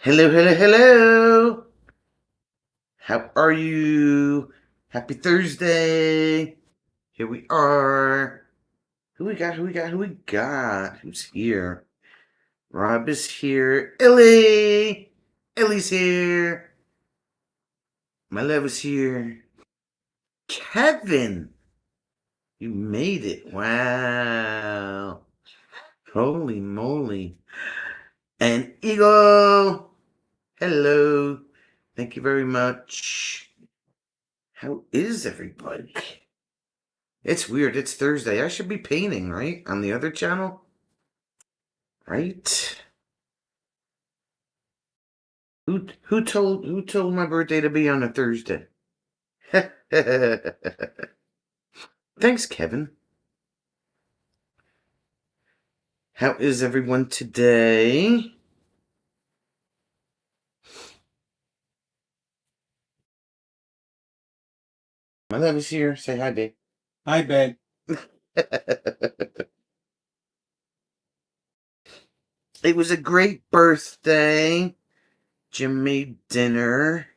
Hello, hello, hello. How are you? Happy Thursday. Here we are. Who we got? Who we got? Who we got? Who's here? Rob is here. Ellie! Ellie's here. My love is here. Kevin! You made it. Wow. Holy moly. And Eagle! Hello. Thank you very much. How is everybody? It's weird. It's Thursday. I should be painting, right? On the other channel? Right? Who told my birthday to be on a Thursday? Thanks, Kevin. How is everyone today? My love is here. Say hi, babe. Hi, babe. It was a great birthday. Jim made dinner.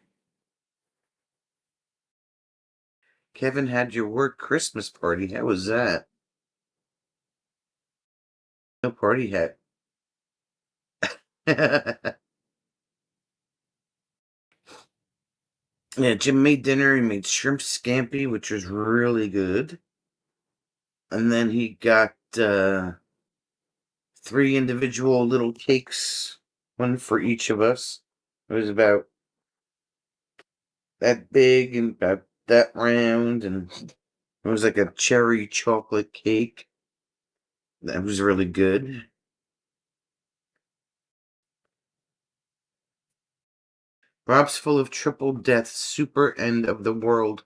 Kevin had your work Christmas party. How was that? No party hat. Yeah, Jim made dinner. He made shrimp scampi, which was really good. And then he got 3 individual little cakes, one for each of us. It was about that big and about that round, and it was like a cherry chocolate cake. That was really good. Rob's full of triple death, super end of the world,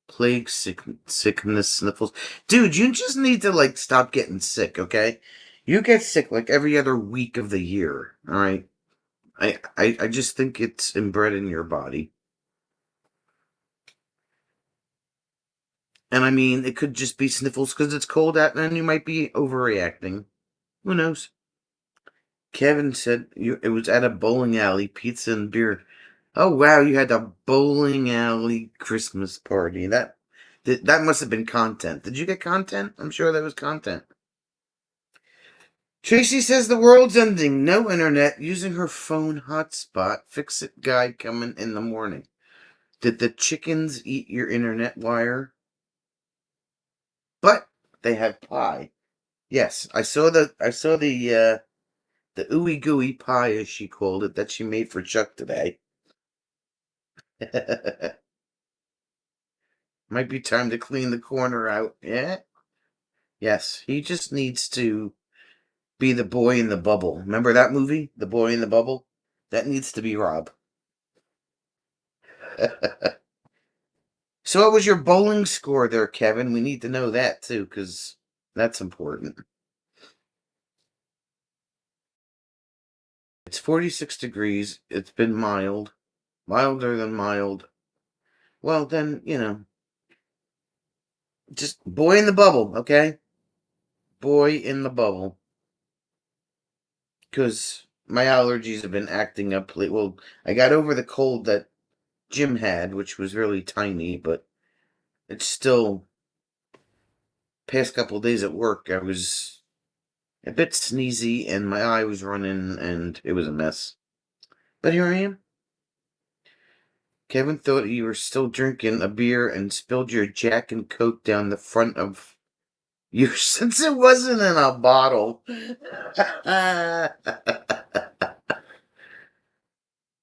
plague, sickness, sniffles. Dude, you just need to like stop getting sick, okay? You get sick like every other week of the year, all right? I just think it's inbred in your body. And I mean, it could just be sniffles because it's cold out and you might be overreacting. Who knows? Kevin said it was at a bowling alley, pizza and beer. Oh wow, you had a bowling alley Christmas party. That must have been content. Did you get content? I'm sure that was content. Tracy says the world's ending. No internet. Using her phone hotspot. Fix it guy coming in the morning. Did the chickens eat your internet wire? But they had pie. Yes, I saw the ooey gooey pie, as she called it, that she made for Chuck today. Might be time to clean the corner out. Yeah? Yes, he just needs to be the boy in the bubble. Remember that movie? The Boy in the Bubble? That needs to be Rob. So what was your bowling score there, Kevin? We need to know that too, because that's important. It's 46 degrees. It's been mild. Milder than mild. Well, then, just boy in the bubble, okay? Boy in the bubble. Because my allergies have been acting up. Well, I got over the cold that Jim had, which was really tiny, but it's still. Past couple of days at work, I was a bit sneezy and my eye was running and it was a mess. But here I am. Kevin thought you were still drinking a beer and spilled your Jack and Coke down the front of you since it wasn't in a bottle.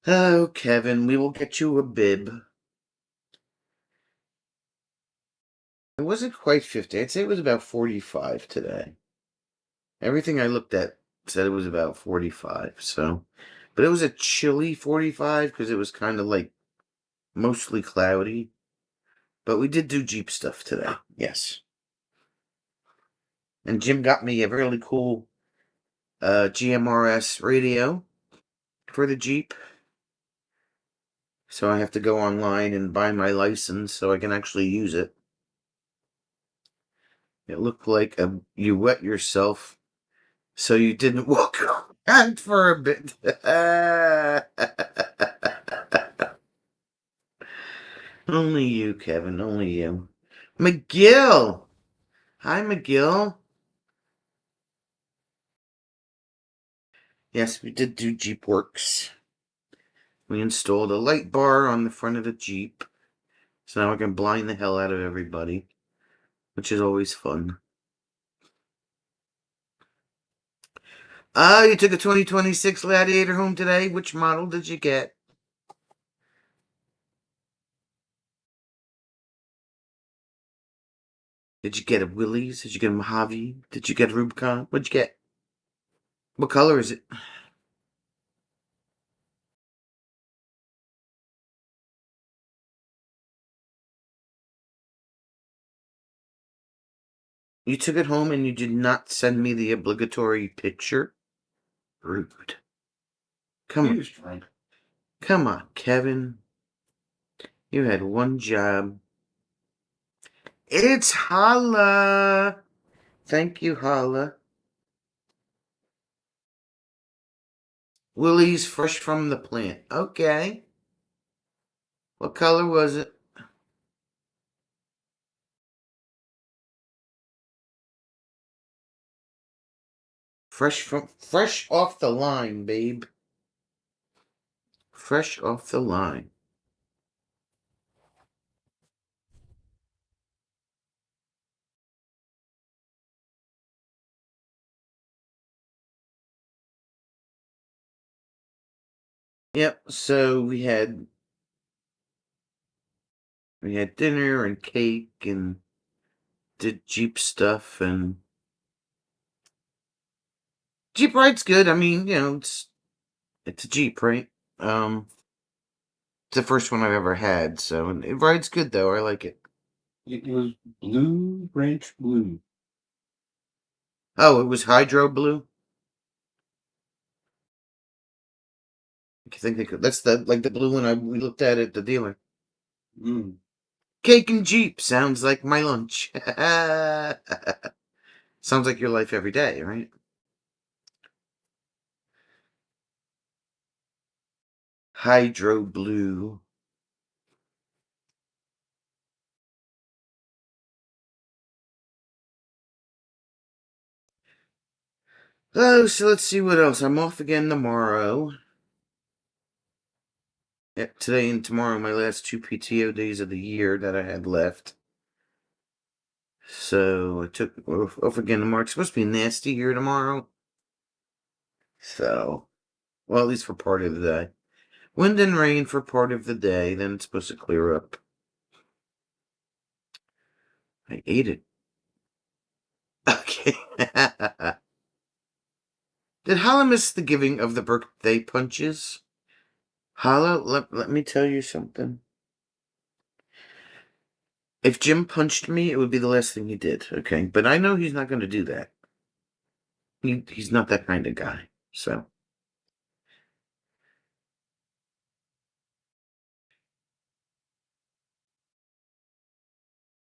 Oh, Kevin, we will get you a bib. It wasn't quite 50. I'd say it was about 45 today. Everything I looked at said it was about 45, so. But it was a chilly 45 because it was kind of like mostly cloudy. But we did do Jeep stuff today, yes. And Jim got me a really cool GMRS radio for the Jeep. So I have to go online and buy my license so I can actually use it. It looked like you wet yourself so you didn't walk And for a bit. Only you, Kevin. Only you. McGill. Hi, McGill. Yes, we did do Jeep Works. We installed a light bar on the front of the Jeep. So now we can blind the hell out of everybody, which is always fun. You took a 2026 Gladiator home today. Which model did you get? Did you get a Willys? Did you get a Mojave? Did you get a Rubicon? What'd you get? What color is it? You took it home and you did not send me the obligatory picture? Rude. Come on. Come on, Kevin. You had one job. It's Holla. Thank you, Holla. Willie's fresh from the plant. Okay. What color was it? Fresh off the line, babe. Fresh off the line. Yep, so we had dinner and cake and did Jeep stuff, and Jeep ride's good. I mean, it's a Jeep, right? It's the first one I've ever had, so it rides good though. I like it. It was Blue Branch Blue. Oh, it was Hydro Blue. I think that's the blue one we looked at the dealer. Mm. Cake and Jeep sounds like my lunch. Sounds like your life every day, right? Hydro Blue. Oh, so let's see what else. I'm off again tomorrow. Yeah, today and tomorrow, my last 2 PTO days of the year that I had left. So I took off again tomorrow. It's supposed to be nasty here tomorrow. So, well, at least for part of the day. Wind and rain for part of the day, then it's supposed to clear up. I ate it. Okay. Did Hala miss the giving of the birthday punches? Hala, let me tell you something. If Jim punched me, it would be the last thing he did, okay? But I know he's not going to do that. He's not that kind of guy, so.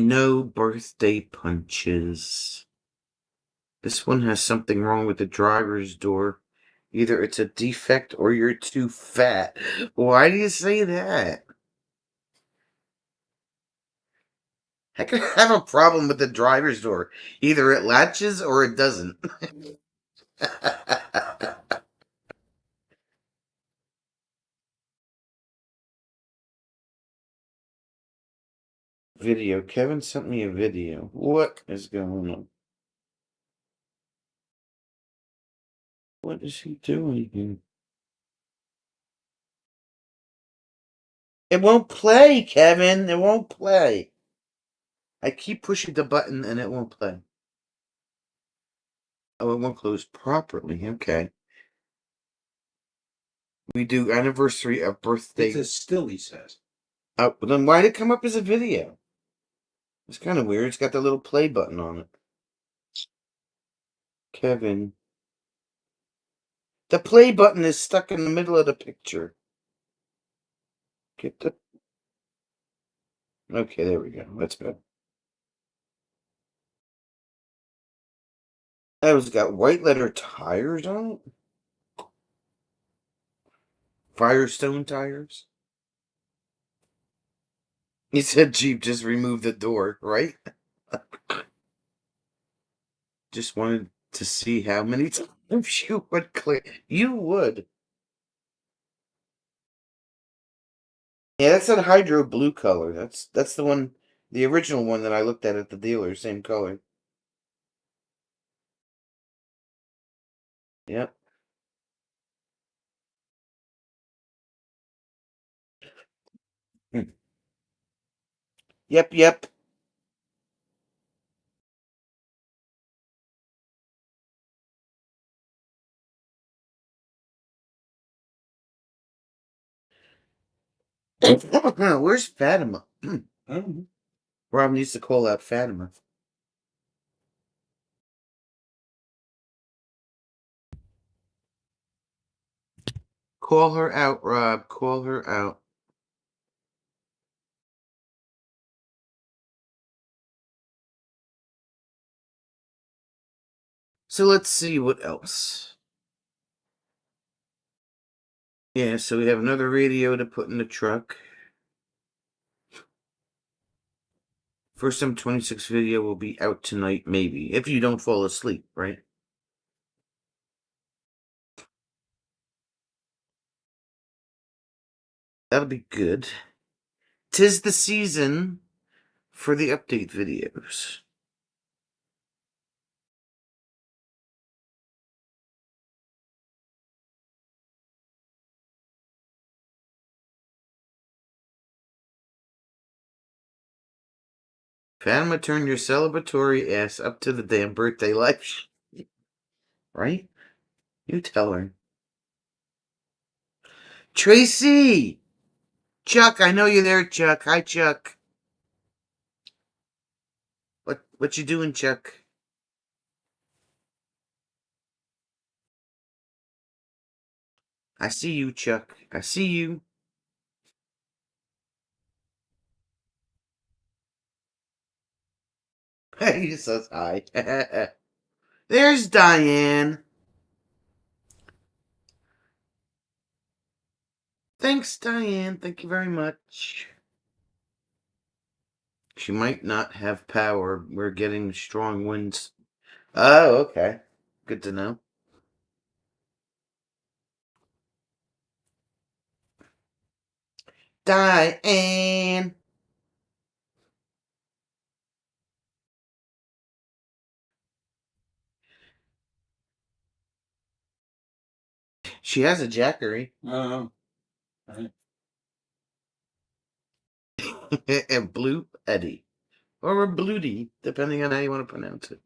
No birthday punches. This one has something wrong with the driver's door. Either it's a defect or you're too fat. Why do you say that? I could have a problem with the driver's door. Either it latches or it doesn't. Video. Kevin sent me a video. What is going on? What is he doing here? It won't play, Kevin. It won't play. I keep pushing the button and it won't play. Oh, it won't close properly. Okay. We do anniversary of birthday. It's a still, he says. Oh, then why did it come up as a video? It's kind of weird. It's got the little play button on it. Kevin. The play button is stuck in the middle of the picture. Get the... Okay, there we go. That's better. Oh, it's got white letter tires on it? Firestone tires? You said Jeep just removed the door, right? Just wanted to see how many times you would click. You would. Yeah, that's that hydro blue color. That's the one, the original one that I looked at the dealer, same color. Yep. Hmm. Yep, yep. Where's Fatima? Rob needs to call out Fatima. Call her out, Rob. Call her out. So let's see what else. Yeah, so we have another radio to put in the truck. First Time 26 video will be out tonight, maybe. If you don't fall asleep, right? That'll be good. 'Tis the season for the update videos. Fatima, turn your celebratory ass up to the damn birthday life. Right? You tell her. Tracy! Chuck, I know you're there, Chuck. Hi, Chuck. What you doing, Chuck? I see you, Chuck. I see you. He just says hi. There's Diane. Thanks, Diane. Thank you very much. She might not have power. We're getting strong winds. Oh, okay. Good to know. Diane. She has a Jackery. Right. And Blue Eddie. Or a Bluty, depending on how you want to pronounce it.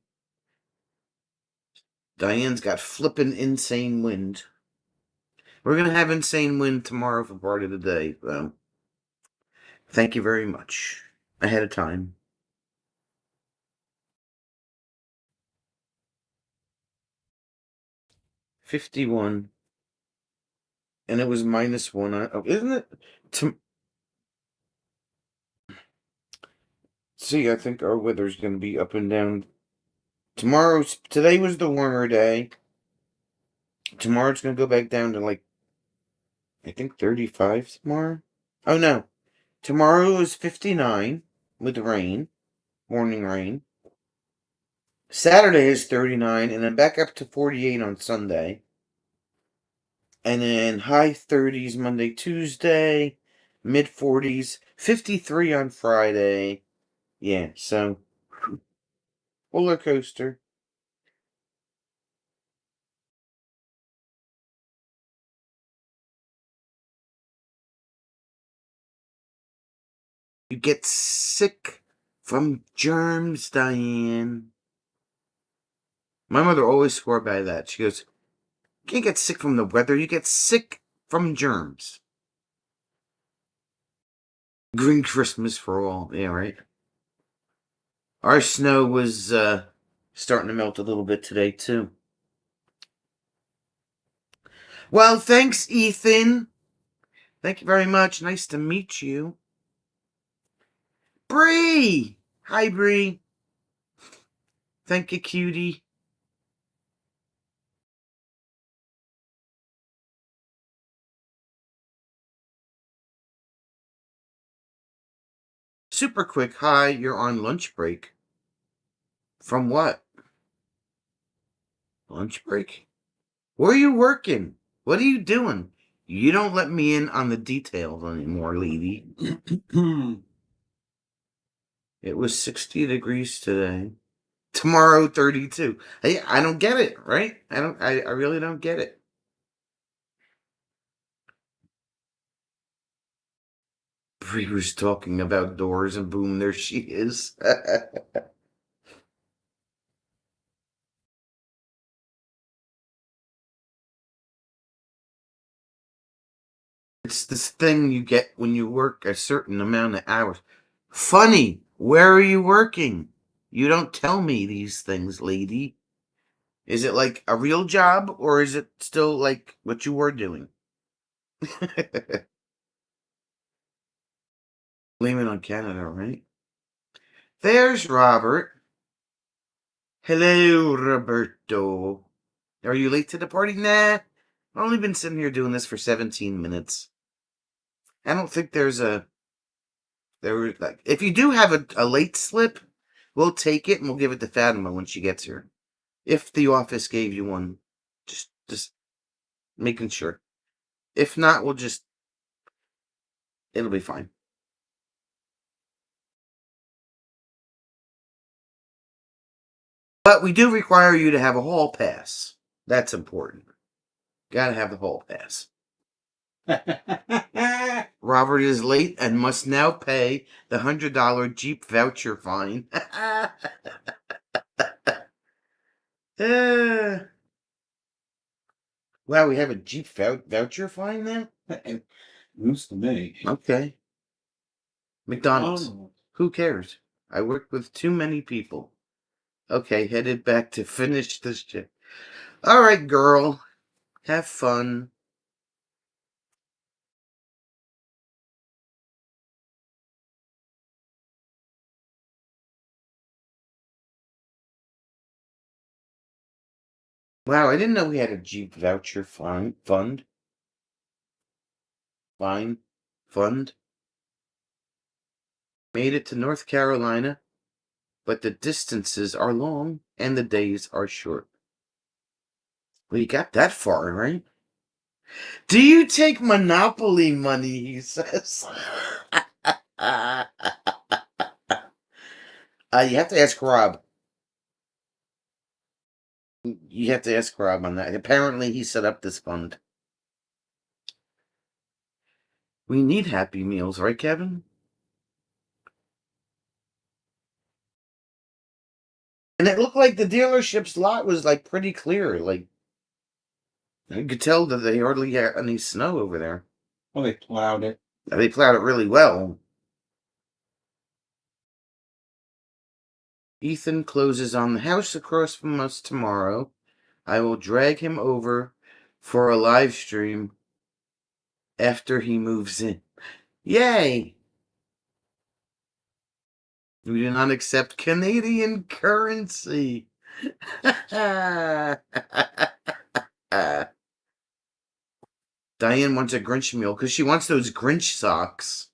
Diane's got flippin' insane wind. We're going to have insane wind tomorrow for part of the day, though. Thank you very much. Ahead of time. 51. And it was -1. Oh, isn't it? See, I think our weather's going to be up and down. Today was the warmer day. Tomorrow it's going to go back down to like, I think 35 tomorrow. Oh no. Tomorrow is 59 with rain, morning rain. Saturday is 39 and then back up to 48 on Sunday. And then high 30s Monday, Tuesday, mid 40s, 53 on Friday. Yeah, so roller coaster. You get sick from germs, Diane. My mother always swore by that. She goes, you can't get sick from the weather, you get sick from germs. Green Christmas for all. Yeah, right? Our snow was starting to melt a little bit today, too. Well, thanks, Ethan. Thank you very much. Nice to meet you. Bree! Hi, Bree. Thank you, cutie. Super quick. Hi, you're on lunch break. From what? Lunch break? Where are you working? What are you doing? You don't let me in on the details anymore, lady. It was 60 degrees today. Tomorrow, 32. Hey, I don't get it, right? I really don't get it. Bree was talking about doors, and boom, there she is. It's this thing you get when you work a certain amount of hours. Funny, where are you working? You don't tell me these things, lady. Is it like a real job, or is it still like what you were doing? Blame it on Canada, right? There's Robert. Hello, Roberto. Are you late to the party? Nah. I've only been sitting here doing this for 17 minutes. I don't think there was like, if you do have a late slip, we'll take it and we'll give it to Fatima when she gets here. If the office gave you one, just making sure. If not, it'll be fine. But we do require you to have a hall pass. That's important. Gotta have the hall pass. Robert is late and must now pay the $100 Jeep voucher fine. Wow, we have a Jeep voucher fine now? News to me. Okay. McDonald's. Oh. Who cares? I work with too many people. Okay, headed back to finish this shit. All right, girl. Have fun. Wow, I didn't know we had a Jeep voucher fund. Fine. Fund. Made it to North Carolina, but the distances are long and the days are short. Well, you got that far, right? Do you take Monopoly money, he says. You have to ask Rob. You have to ask Rob on that. Apparently, he set up this fund. We need Happy Meals, right, Kevin? And it looked like the dealership's lot was like pretty clear. Like, you could tell that they hardly had any snow over there. Well, they plowed it. They plowed it really well. Ethan closes on the house across from us tomorrow. I will drag him over for a live stream after he moves in. Yay! We do not accept Canadian currency. Diane wants a Grinch meal because she wants those Grinch socks.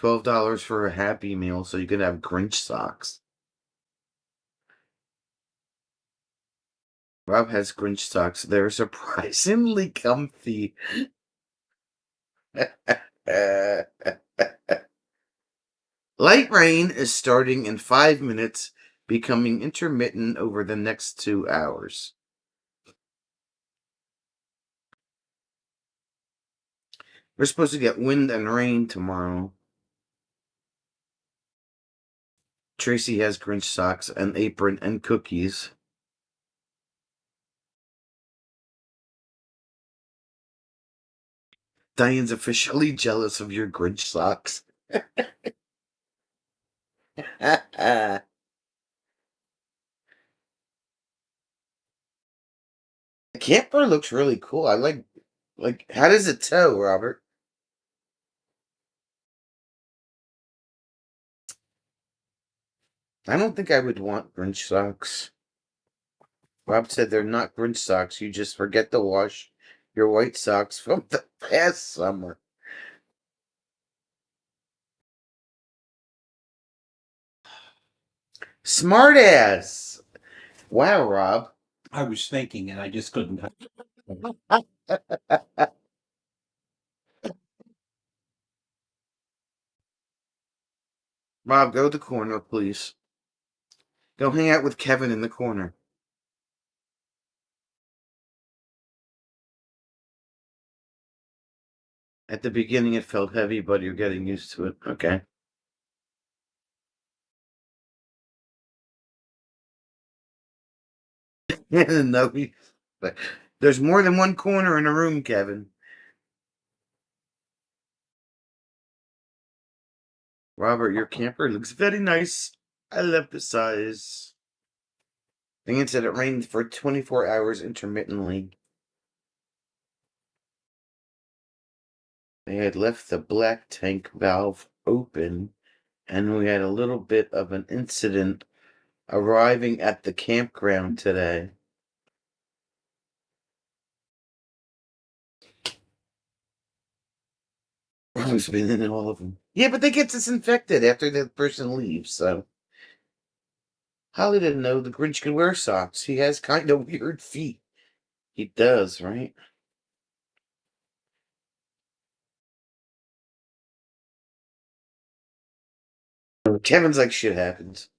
$12 for a Happy Meal so you can have Grinch socks. Rob has Grinch socks. They're surprisingly comfy. Light rain is starting in 5 minutes, becoming intermittent over the next 2 hours. We're supposed to get wind and rain tomorrow. Tracy has Grinch socks, an apron, and cookies. Diane's officially jealous of your Grinch socks. The camper looks really cool. I like, how does it tow, Robert? I don't think I would want Grinch socks. Rob said they're not Grinch socks. You just forget to wash your white socks from the past summer. Smart ass. Wow, Rob. I was thinking and I just couldn't. Rob, go to the corner, please. Go hang out with Kevin in the corner. At the beginning, it felt heavy, but you're getting used to it. Okay. No, there's more than one corner in a room, Kevin. Robert, your camper looks very nice. I love the size. Dan said it rained for 24 hours intermittently. They had left the black tank valve open, and we had a little bit of an incident arriving at the campground today. Rob's been in all of them. Yeah, but they get disinfected after the person leaves, so. Holly didn't know the Grinch could wear socks. He has kind of weird feet. He does, right? Kevin's like, shit happens.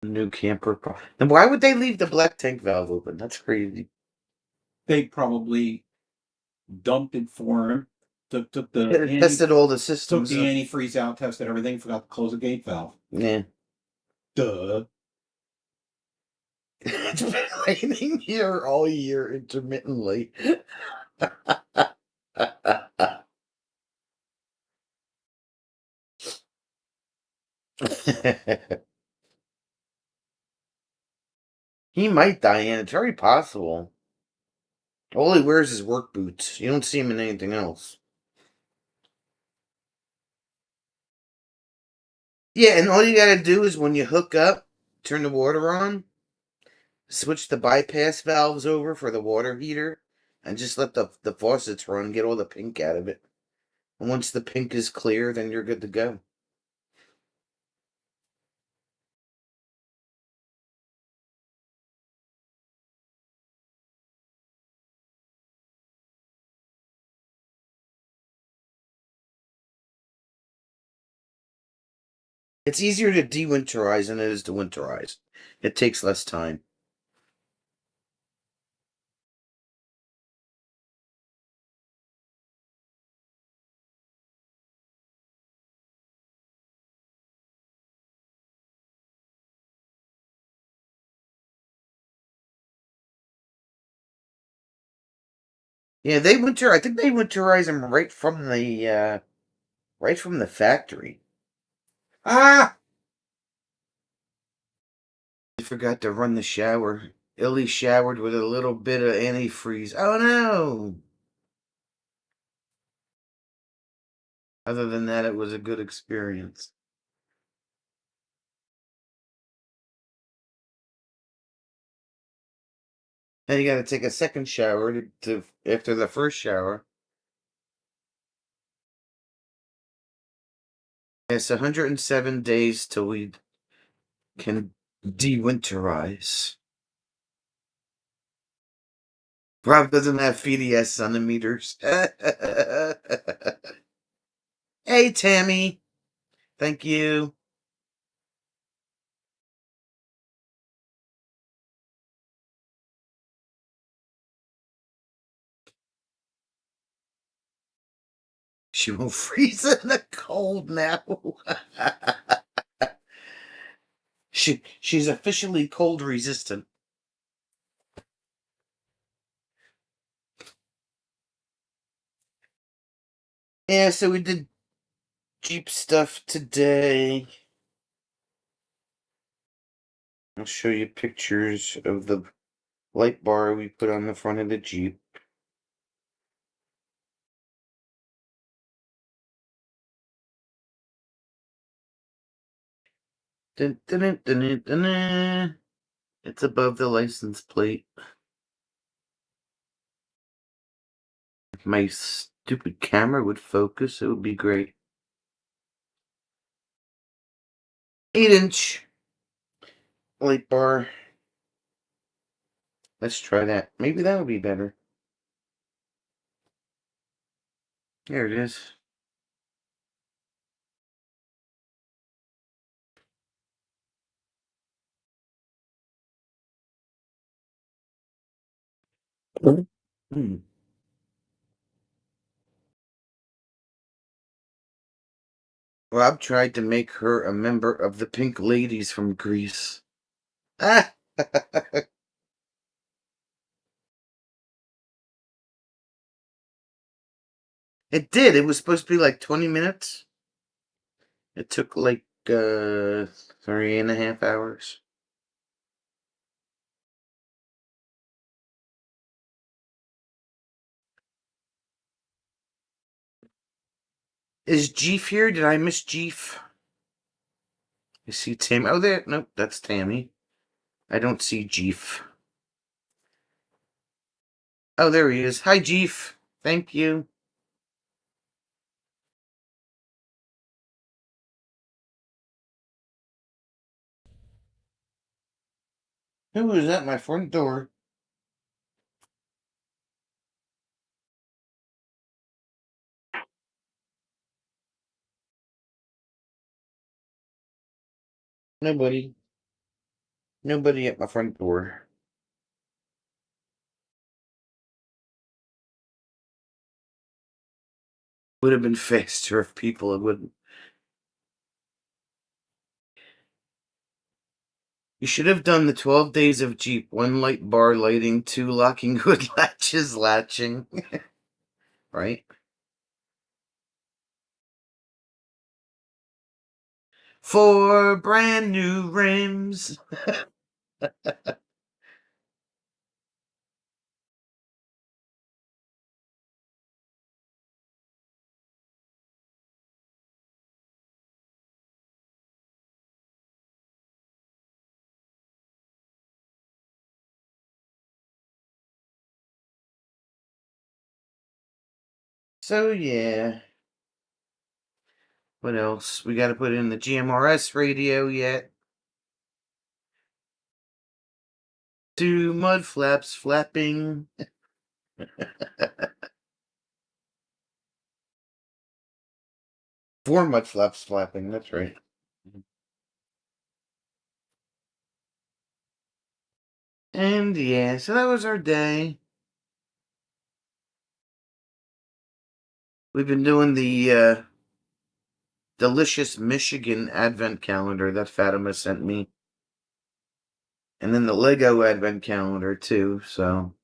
New camper. Then why would they leave the black tank valve open? That's crazy. They probably dumped it for him. Took the Tested all the took systems. the antifreeze out, tested everything, forgot to close the gate valve. Yeah. Duh. It's been raining here all year intermittently. He might, Diane. It's very possible. All he wears is work boots. You don't see him in anything else. Yeah, and all you gotta do is when you hook up, turn the water on, switch the bypass valves over for the water heater, and just let the faucets run, get all the pink out of it. And once the pink is clear, then you're good to go. It's easier to dewinterize than it is to winterize. It takes less time. Yeah, they winter. I think they winterize them right from the factory. Ah! I forgot to run the shower. Illy showered with a little bit of antifreeze. Oh no! Other than that, it was a good experience. And you got to take a second shower to after the first shower. It's 107 days till we can dewinterize. Rob doesn't have PDS centimeters. Hey, Tammy. Thank you. She won't freeze in the cold now. She's officially cold resistant. Yeah, so we did Jeep stuff today. I'll show you pictures of the light bar we put on the front of the Jeep. Dun, dun, dun, dun, dun, dun. It's above the license plate. My Stupid camera would focus. It would be great. 8-inch light bar. Let's try that. Maybe that would be better. There it is. Hmm. Rob tried to make her a member of the Pink Ladies from Greece. Ah! It did. It was supposed to be like 20 minutes. It took like 3.5 hours. Is Jeef here? Did I miss Jeef? I see Tim. Oh, there. Nope, that's Tammy. I don't see Jeef. Oh, there he is. Hi, Jeef. Thank you. Who is at my front door? Nobody. Nobody at my front door. Would have been faster if people wouldn't. You should have done the 12 days of Jeep. 1 light bar lighting, 2 locking hood latches latching. Right? 4 brand new rims. So, yeah. What else? We got to put in the GMRS radio yet. 2 mud flaps flapping. 4 mud flaps flapping. That's right. And yeah, so that was our day. We've been doing the delicious Michigan advent calendar that Fatima sent me. And then the Lego advent calendar too, so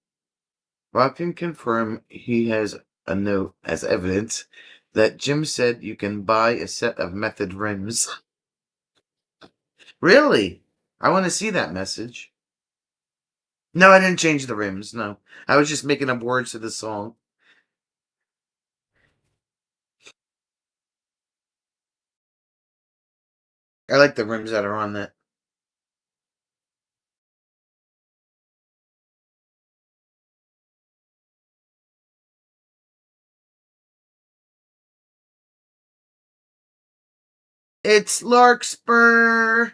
Rob can confirm he has a note as evidence that Jim said you can buy a set of Method rims. Really? I want to see that message. No, I didn't change the rims, no. I was just making up words to the song. I like the rims that are on that. It's Larkspur!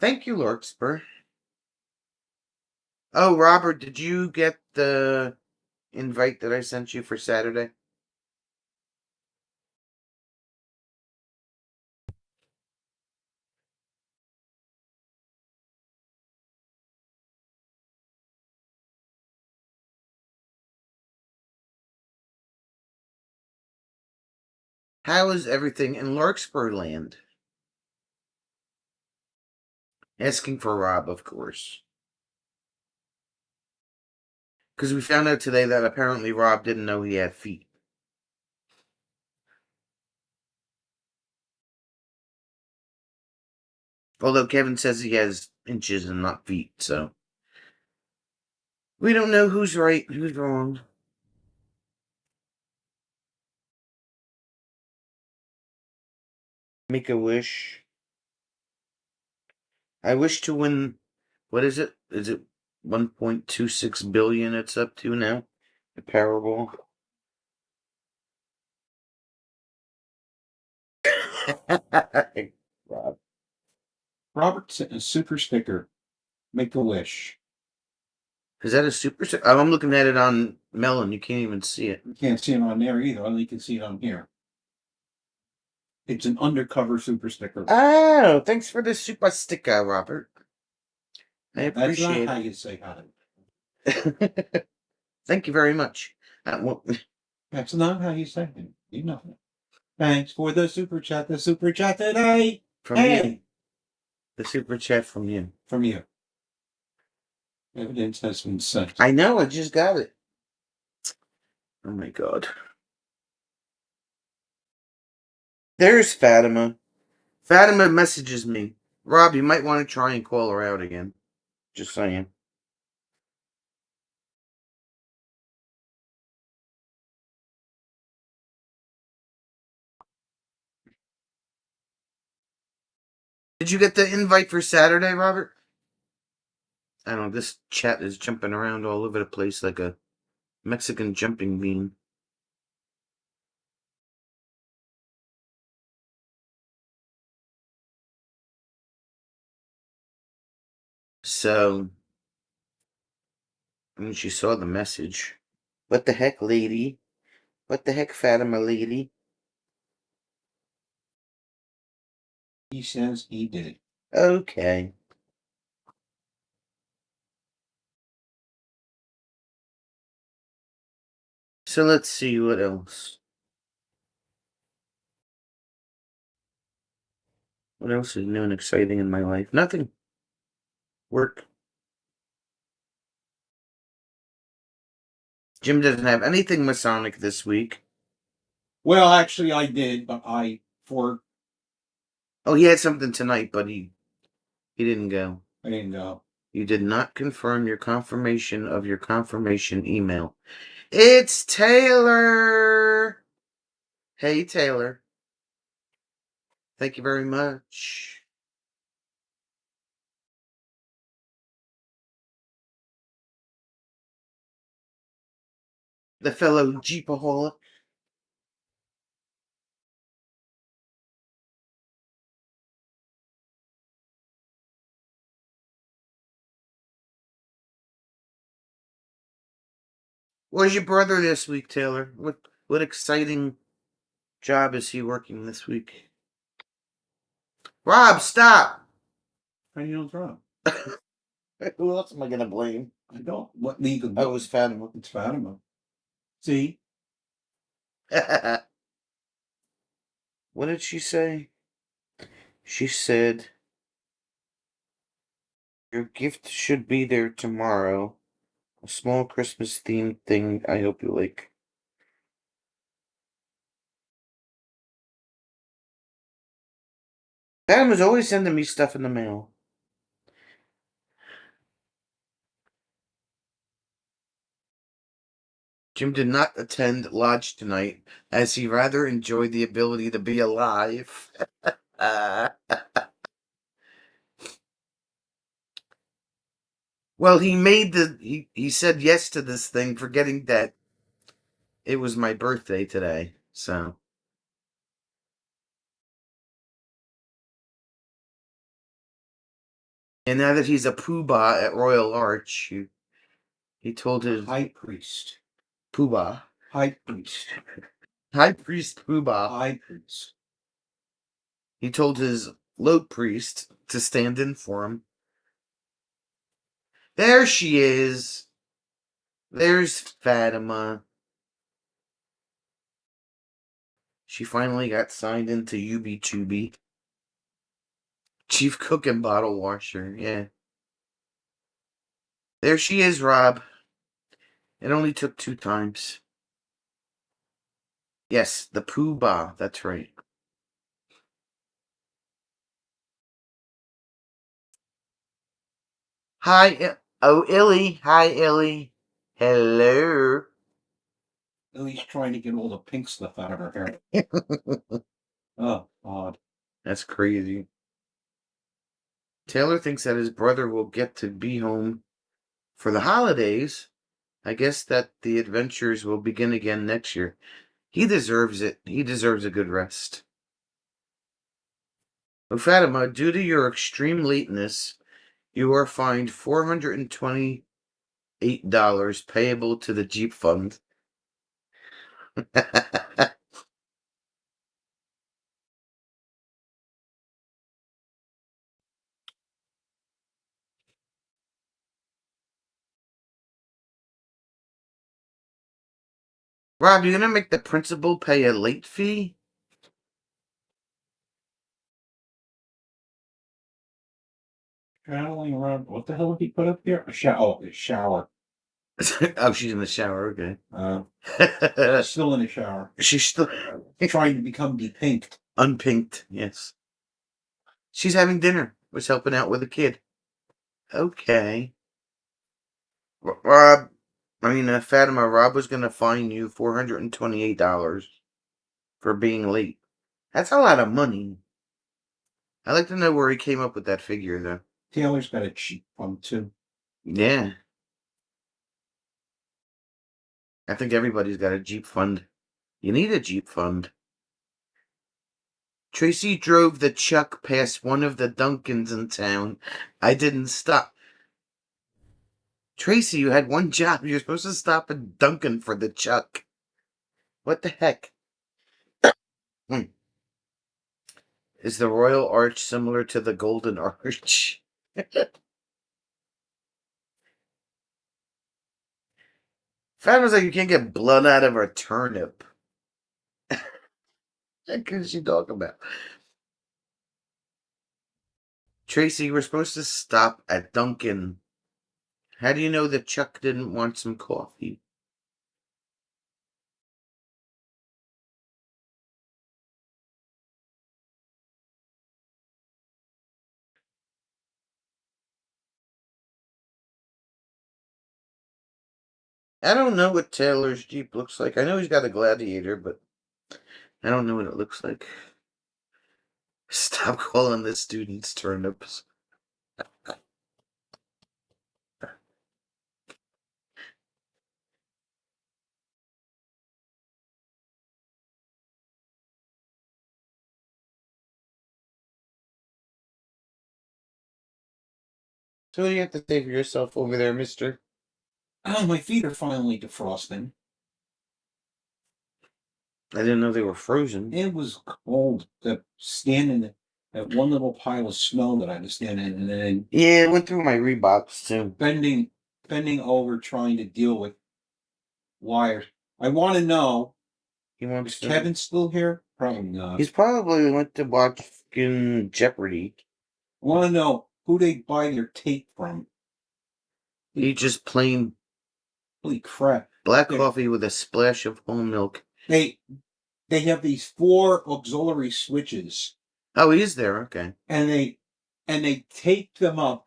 Thank you, Larkspur. Oh, Robert, did you get the invite that I sent you for Saturday? How is everything in Larkspur land? Asking for Rob, of course. Because we found out today that apparently Rob didn't know he had feet. Although Kevin says he has inches and not feet, so. We don't know who's right, who's wrong. Make a wish. I wish to win. What is it? Is it 1.26 billion it's up to now? The Powerball. Rob. Robert sent a super sticker. Make a wish. Is that a super? Oh, I'm looking at it on Melon. You can't even see it. You can't see it on there either. Only you can see it on here. It's an undercover super sticker. Oh, thanks for the super sticker, Robert. I That's appreciate not how it. you say hi. Thank you very much. That's not how you say it. You know it. Thanks for the super chat. The super chat today. From you. The super chat from you. From you. Evidence has been sent. I know. I just got it. Oh my god. There's Fatima. Fatima messages me. Rob, you might want to try and call her out again. Just saying. Did you get the invite for Saturday, Robert? I don't know. This chat is jumping around all over the place like a Mexican jumping bean. So, when she saw the message, what the heck, lady? What the heck, Fatima lady? He says he did. Okay. So let's see what else. What else is new and exciting in my life? Nothing. Work. Jim doesn't have anything Masonic this week. Well, actually, I did, but Oh, he had something tonight, but he didn't go. I didn't go. You did not confirm your confirmation of your confirmation email. It's Taylor! Hey, Taylor. Thank you very much. The fellow Jeepaholic. Where's your brother this week, Taylor? What exciting job is he working this week? Rob, stop! How do you know it's wrong? Who else am I gonna blame? I don't. What legal? Oh, it was Fatima. It's Fatima. See? What did she say? She said, your gift should be there tomorrow. A small Christmas themed thing I hope you like. Fatima's always sending me stuff in the mail. Jim did not attend Lodge tonight, as he rather enjoyed the ability to be alive. Well, he said yes to this thing, forgetting that it was my birthday today, so. And now that he's a poobah at Royal Arch, he told his High priest. poobah. High priest. High priest poobah. High priest. He told his low priest to stand in for him. There she is. There's Fatima. She finally got signed into UB Chubby. Chief cook and bottle washer, yeah. There she is, Rob. It only took 2 times. Yes, the poobah, that's right. Hi, Illy. Hi, Illy. Hello. Lily's trying to get all the pink stuff out of her hair. Oh, odd. That's crazy. Taylor thinks that his brother will get to be home for the holidays I guess that the adventures will begin again next year. He deserves it. He deserves a good rest. Oh, Fatima, due to your extreme lateness, you are fined $428 payable to the Jeep Fund. Rob, you're gonna make the principal pay a late fee? Traveling around. What the hell did he put up there? A shower. Oh, a shower. Oh, she's in the shower. Okay. She's still in the shower. She's still Trying to become depinked. unpinked. Yes. She's having dinner. Was helping out with a kid. Okay. Rob, Fatima, Rob was gonna fine you $428 for being late. That's a lot of money. I'd like to know where he came up with that figure, though. Taylor's got a cheap one too. Yeah. I think everybody's got a Jeep Fund. You need a Jeep Fund. Tracy drove the Chuck past one of the Dunkins in town. I didn't stop. Tracy, you had one job. You're supposed to stop at Dunkin' for the Chuck. What the heck? Is the Royal Arch similar to the Golden Arch? Fatima's like, you can't get blood out of a turnip. What is she talking about? Tracy, we're supposed to stop at Dunkin'. How do you know that Chuck didn't want some coffee? I don't know what Taylor's Jeep looks like. I know he's got a Gladiator, but I don't know what it looks like. Stop calling the students turnips. So what do you have to say for yourself over there, mister? Oh, my feet are finally defrosting. I didn't know they were frozen. It was cold. Standing at one little pile of snow that I was standing in, and then Yeah, it went through my Reeboks too. bending over trying to deal with wires. I want to know, is Kevin still here? Probably not. He's probably went to watch fucking Jeopardy. I want to know who they buy their tape from. He just plain Holy crap. black coffee with a splash of whole milk. They have these 4 auxiliary switches. Oh, he is there. Okay. And they tape them up.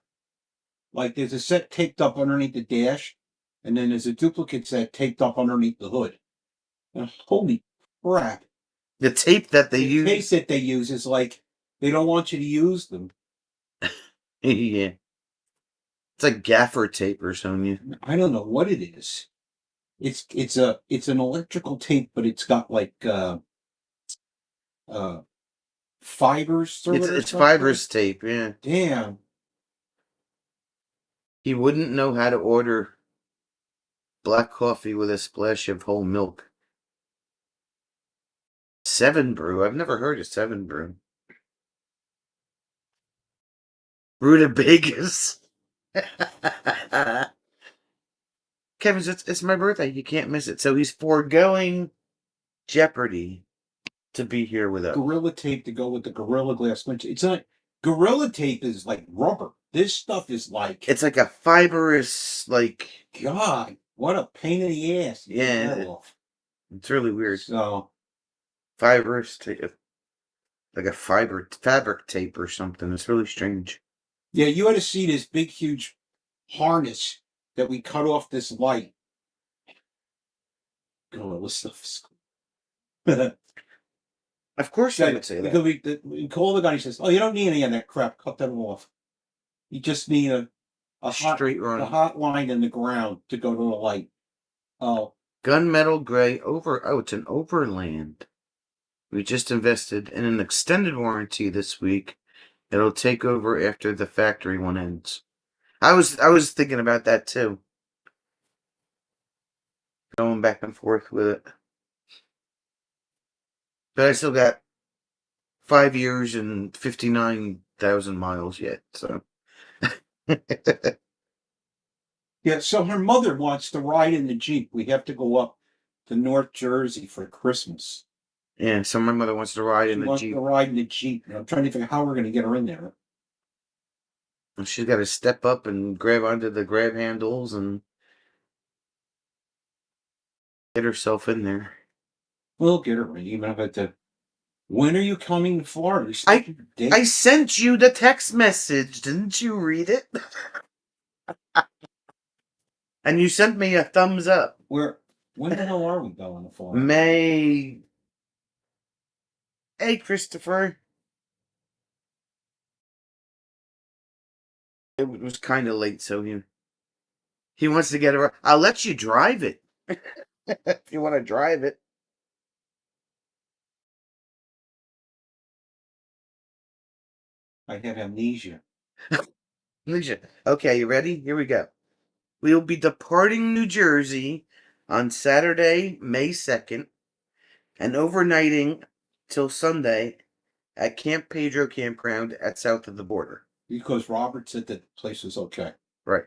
Like there's a set taped up underneath the dash, and then there's a duplicate set taped up underneath the hood. And holy crap. The tape that they The use. tape that they use is like they don't want you to use them. Yeah. It's like gaffer tape or something. I don't know what it is. It's an electrical tape, but it's got like fibers through it. It's fibers tape, yeah. Damn. He wouldn't know how to order black coffee with a splash of whole milk. 7 Brew. I've never heard of 7 Brew. Rutabagas. Kevin, it's my birthday. You can't miss it. So he's foregoing Jeopardy to be here with us. Gorilla tape to go with the Gorilla Glass winch. It's not. Gorilla tape is like rubber. This stuff is like. It's like a fibrous, like. God, what a pain in the ass. Yeah. It's really weird. So. Fibrous tape. Like a fabric tape or something. It's really strange. Yeah, you had to see this big, huge harness that we cut off this light. Gorilla stuff is cool. Of course I would say that. We call the guy, he says, oh, you don't need any of that crap. Cut that off. You just need a straight run. hot line in the ground to go to the light. Oh, Gunmetal Gray it's an Overland. We just invested in an extended warranty this week. It'll take over after the factory one ends. I was thinking about that too. Going back and forth with it. But I still got 5 years and 59,000 miles yet, so. yeah. So her mother wants to ride in the Jeep. We have to go up to North Jersey for Christmas. Yeah, so my mother wants to ride in She the wants Jeep. to ride in the Jeep. And I'm trying to figure out how we're going to get her in there. And she's got to step up and grab onto the grab handles and get herself in there. We'll get her in, even if it's when are you coming to Florida? I sent you the text message. Didn't you read it? And you sent me a thumbs up. When the hell are we going to Florida? May. Hey, Christopher. It was kind of late, so he wants to get around. I'll let you drive it. If you want to drive it. I have amnesia. Okay, you ready? Here we go. We will be departing New Jersey on Saturday, May 2nd, and overnighting till Sunday at Camp Pedro Campground at south of the border. Because Robert said that the place was okay. Right.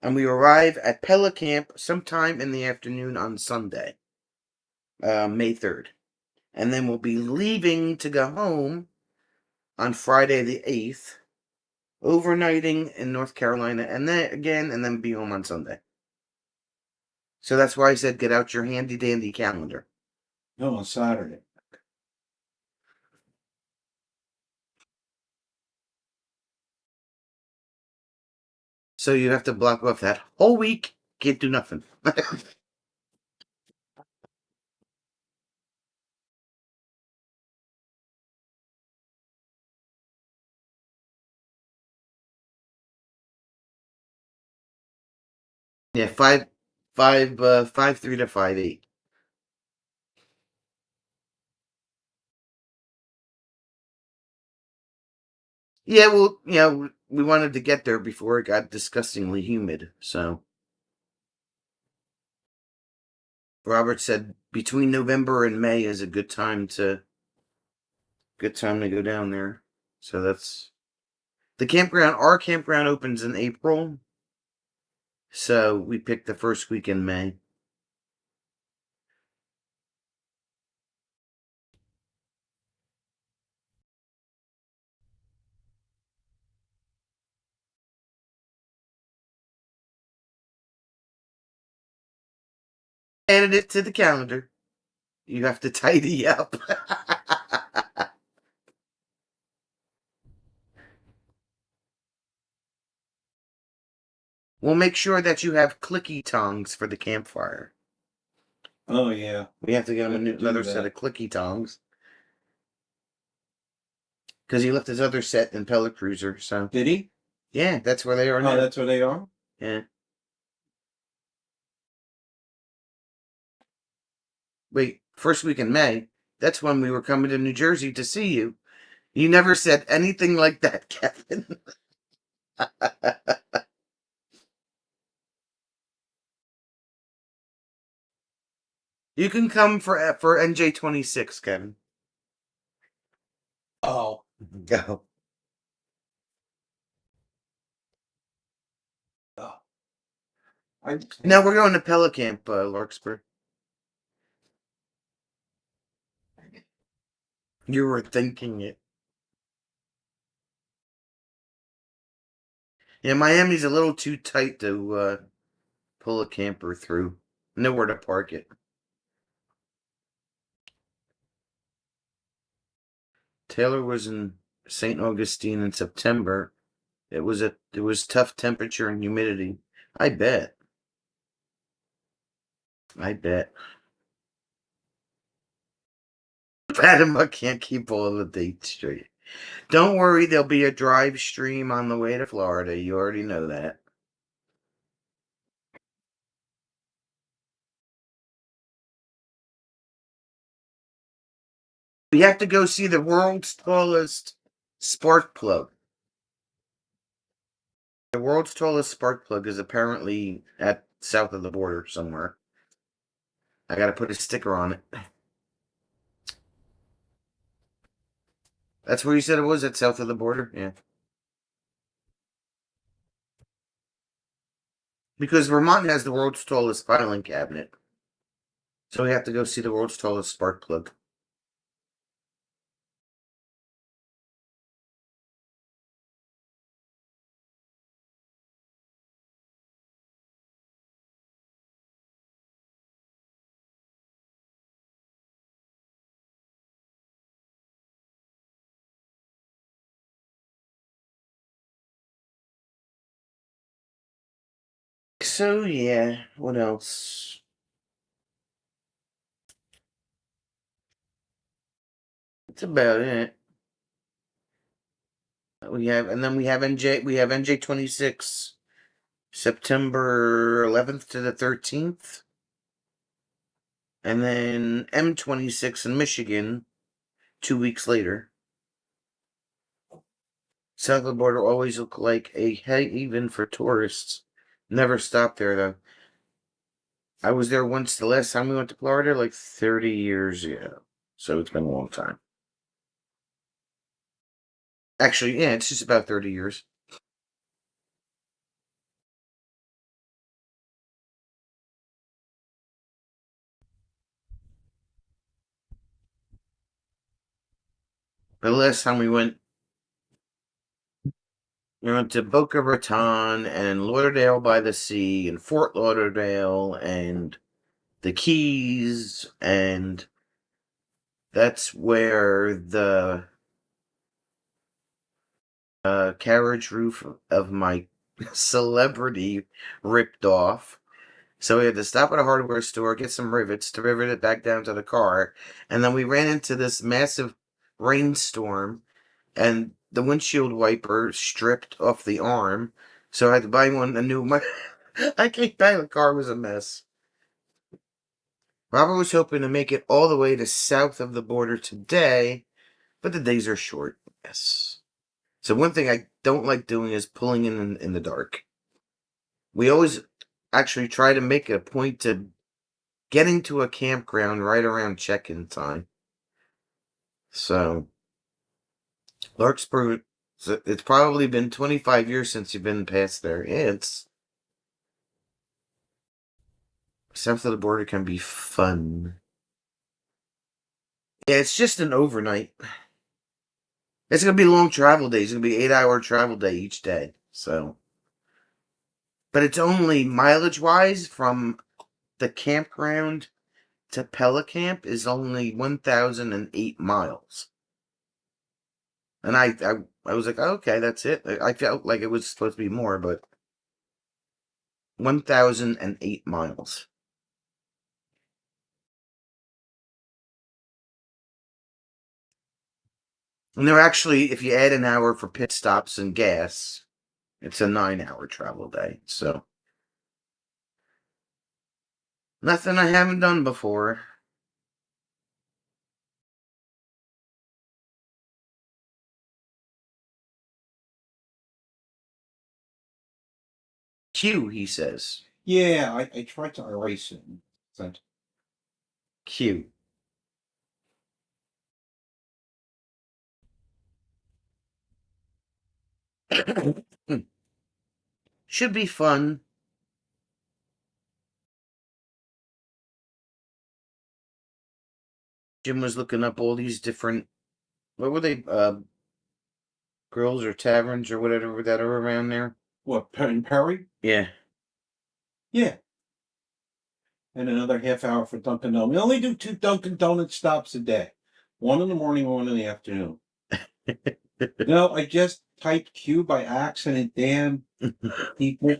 And we arrive at Pella Camp sometime in the afternoon on Sunday, May 3rd. And then we'll be leaving to go home on Friday the 8th, overnighting in North Carolina, and then be home on Sunday. So that's why I said get out your handy dandy calendar. No, on Saturday. So you have to block off that whole week, can't do nothing. Yeah, 5'3" to 5'8". Yeah, well, we wanted to get there before it got disgustingly humid, so. Robert said between November and May is a good time to go down there. So that's the campground. Our campground opens in April, so we picked the first week in May. Added it to the calendar. You have to tidy up. We'll make sure that you have clicky tongs for the campfire. Oh, yeah. We have to get him another set of clicky tongs. Because he left his other set in Pellet Cruiser, so. Did he? Yeah, that's where they are now. Oh, that's where they are? Yeah. Wait, first week in May? That's when we were coming to New Jersey to see you. You never said anything like that, Kevin. You can come for NJ26, Kevin. Oh. Go. Oh. No, we're going to Pelicamp, Larkspur. You were thinking it. Yeah, Miami's a little too tight to pull a camper through. Nowhere to park it. Taylor was in St. Augustine in September. It was tough temperature and humidity. I bet. Fatima can't keep all the dates straight. Don't worry, there'll be a drive stream on the way to Florida. You already know that. We have to go see the world's tallest spark plug. The world's tallest spark plug is apparently at south of the border somewhere. I gotta put a sticker on it. That's where you said it was, at south of the border? Yeah. Because Vermont has the world's tallest filing cabinet. So we have to go see the world's tallest spark plug. So yeah, what else? That's about it. We have NJ26, September 11th to the 13th. And then M26 in Michigan 2 weeks later. South of the border always look like a haven for tourists. Never stop there though. I was there once the last time we went to Florida, like 30 years ago. So it's been a long time. Actually, yeah, it's just about 30 years. The last time we went to Boca Raton and Lauderdale by the Sea and Fort Lauderdale and the Keys, and that's where the carriage roof of my Celebrity ripped off. So we had to stop at a hardware store, get some rivets to rivet it back down to the car, and then we ran into this massive rainstorm, and the windshield wiper stripped off the arm, so I had to buy a new one. I came back, the car was a mess. Robert was hoping to make it all the way to south of the border today, but the days are short. Yes. So one thing I don't like doing is pulling in the dark. We always actually try to make a point to getting to a campground right around check-in time. So, Larkspur, it's probably been 25 years since you've been past there. Yeah, it's south of the border can be fun. Yeah, it's just an overnight. It's gonna be long travel days. It's gonna be 8-hour travel day each day. So, but it's only mileage wise from the campground to Pelicamp is only 1,008 miles. And I was like, oh, okay, that's it. I felt like it was supposed to be more, but 1,008 miles. And they're actually, if you add an hour for pit stops and gas, it's a 9-hour travel day. So, nothing I haven't done before. Q, he says. Yeah, I tried to erase it. Sent. Q. Should be fun. Jim was looking up all these different, what were they, grills or taverns or whatever that are around there. What, in Perry? Yeah. Yeah. And another half hour for Dunkin' Donuts. We only do 2 Dunkin' Donuts stops a day. One in the morning, one in the afternoon. No, I just typed Q by accident, damn people.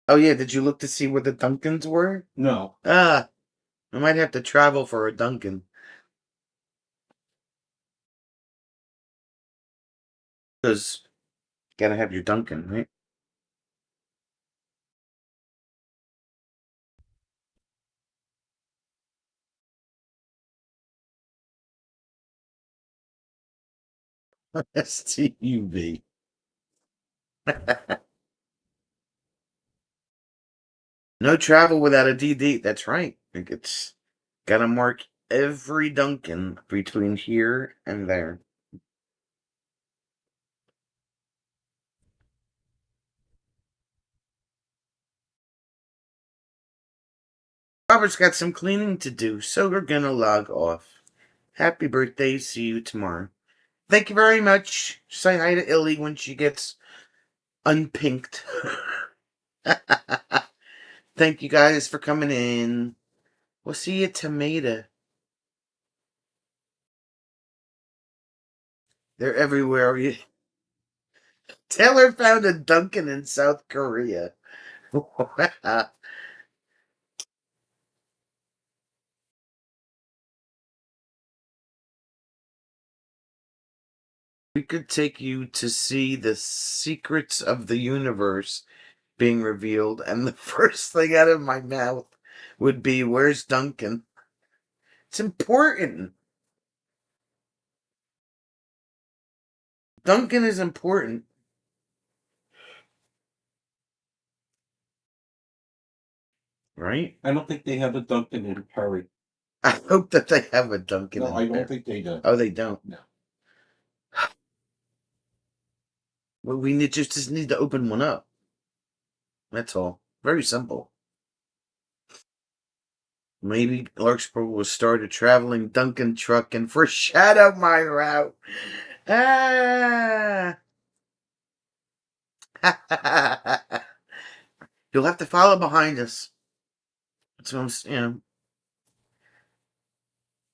Oh yeah, did you look to see where the Dunkins were? No. I might have to travel for a Dunkin'. Because gotta have your Dunkin', right? STUV. No travel without a DD. That's right. It's gotta mark every Dunkin' between here and there. Robert's got some cleaning to do, so we're gonna log off. Happy birthday. See you tomorrow. Thank you very much. Say hi to Illy when she gets unpinked. Thank you guys for coming in. We'll see you, tomato. They're everywhere. Taylor found a Dunkin' in South Korea. We could take you to see the secrets of the universe being revealed, and the first thing out of my mouth would be, where's Dunkin'? It's important. Dunkin' is important. Right? I don't think they have a Dunkin' in Perry. I hope that they have a Dunkin' No, in I there. don't think they do. Oh, they don't? No. Well, we just need to open one up. That's all. Very simple. Maybe Larkspur will start a traveling Dunkin' truck and foreshadow my route. Ah! You'll have to follow behind us. That's what I'm.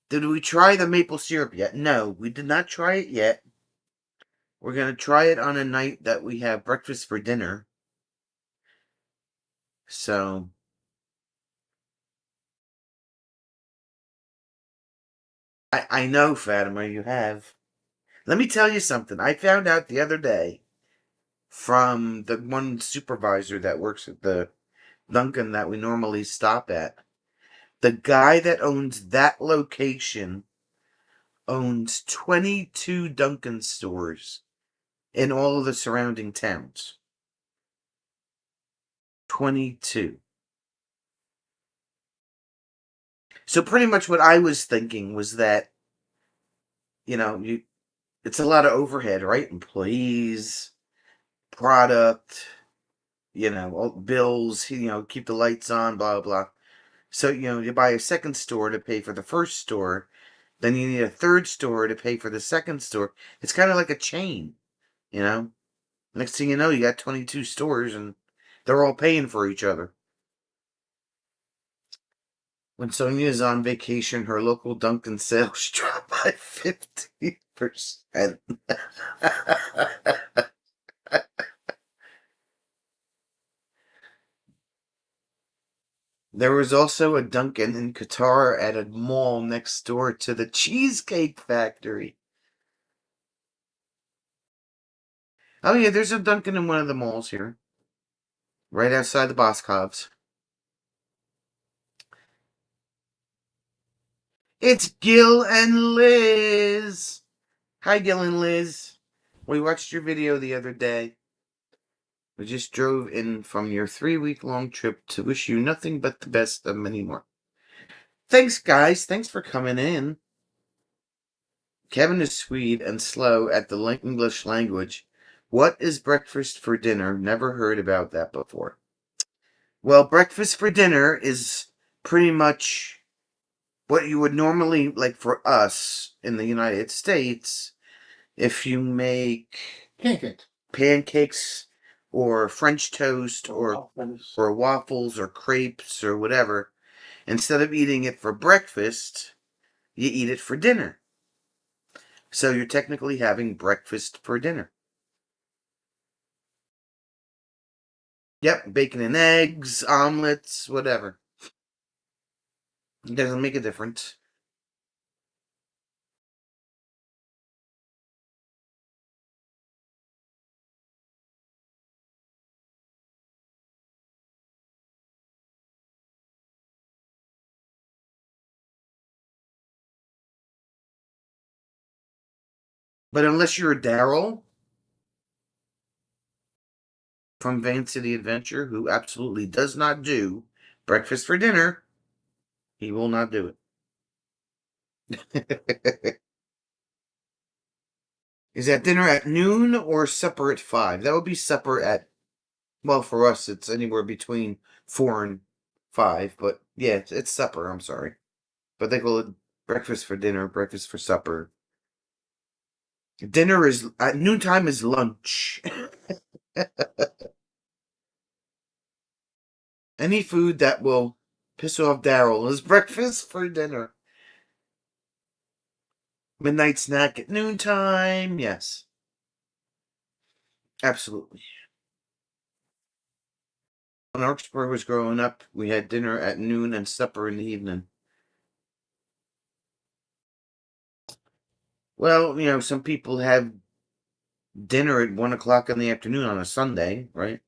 Did we try the maple syrup yet? No, we did not try it yet. We're going to try it on a night that we have breakfast for dinner. So, I know, Fatima, you have. Let me tell you something. I found out the other day from the one supervisor that works at the Dunkin' that we normally stop at. The guy that owns that location owns 22 Dunkin' stores in all of the surrounding towns. 22. So pretty much what I was thinking was that, it's a lot of overhead, right? Employees, product, bills, keep the lights on, blah, blah. So, you buy a second store to pay for the first store. Then you need a third store to pay for the second store. It's kind of like a chain, you know? Next thing you know, you got 22 stores and they're all paying for each other. When Sonia's on vacation, her local Dunkin' sales drop by 50%. There was also a Dunkin' in Qatar at a mall next door to the Cheesecake Factory. Oh yeah, there's a Dunkin' in one of the malls here. Right outside the Boscovs. It's Gil and Liz. Hi, Gil and Liz. We watched your video the other day. We just drove in from your 3-week-long trip to wish you nothing but the best of many more. Thanks, guys. Thanks for coming in. Kevin is Swede and slow at the English language. What is breakfast for dinner? Never heard about that before. Well, breakfast for dinner is pretty much what you would normally, like for us in the United States, if you make pancakes or French toast or waffles or crepes or whatever, instead of eating it for breakfast, you eat it for dinner. So you're technically having breakfast for dinner. Yep, bacon and eggs, omelets, whatever. It doesn't make a difference. But unless you're a Daryl from Van City Adventure, who absolutely does not do breakfast for dinner, he will not do it. Is that dinner at noon or supper at 5? That would be supper at, well, for us, it's anywhere between 4 and 5. But yeah, it's supper, I'm sorry. But they call it breakfast for dinner, breakfast for supper. Dinner is, at noontime is lunch. Any food that will piss off Daryl is breakfast for dinner. Midnight snack at noontime, yes. Absolutely. When Archibald was growing up, we had dinner at noon and supper in the evening. Well, some people have dinner at 1 o'clock in the afternoon on a Sunday, right?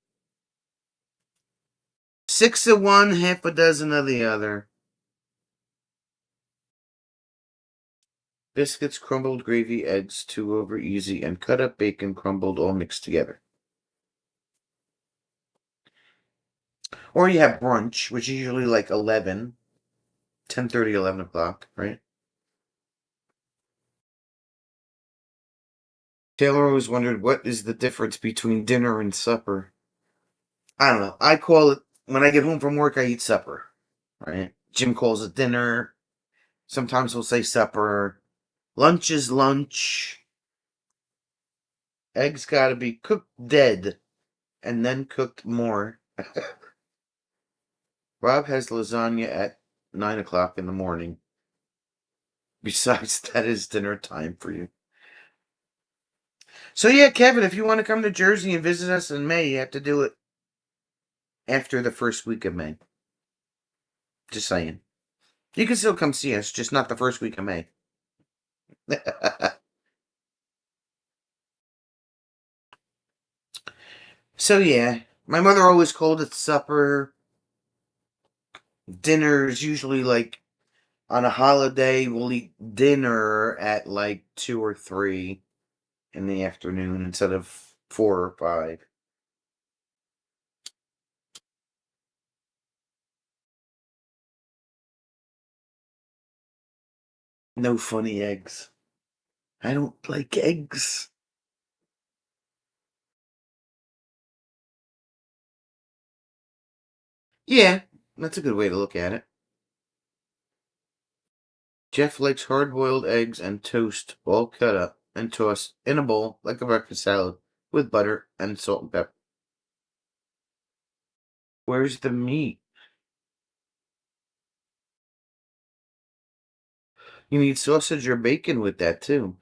6 of one, half a dozen of the other. Biscuits, crumbled gravy, eggs, 2 over easy, and cut up bacon crumbled all mixed together. Or you have brunch, which is usually like 10:30, 11 o'clock, right? Taylor always wondered, what is the difference between dinner and supper? I don't know. I call it, when I get home from work, I eat supper, right? Jim calls it dinner. Sometimes we'll say supper. Lunch is lunch. Eggs gotta be cooked dead and then cooked more. Rob has lasagna at 9 o'clock in the morning. Besides, that is dinner time for you. So yeah, Kevin, if you want to come to Jersey and visit us in May, you have to do it after the first week of May. Just saying. You can still come see us, just not the first week of May. So yeah, my mother always called it supper. Dinner is usually like on a holiday, we'll eat dinner at like 2 or 3 in the afternoon instead of 4 or 5. No funny eggs. I don't like eggs. Yeah, that's a good way to look at it. Jeff likes hard-boiled eggs and toast, all cut up and tossed in a bowl like a breakfast salad with butter and salt and pepper. Where's the meat? You need sausage or bacon with that too.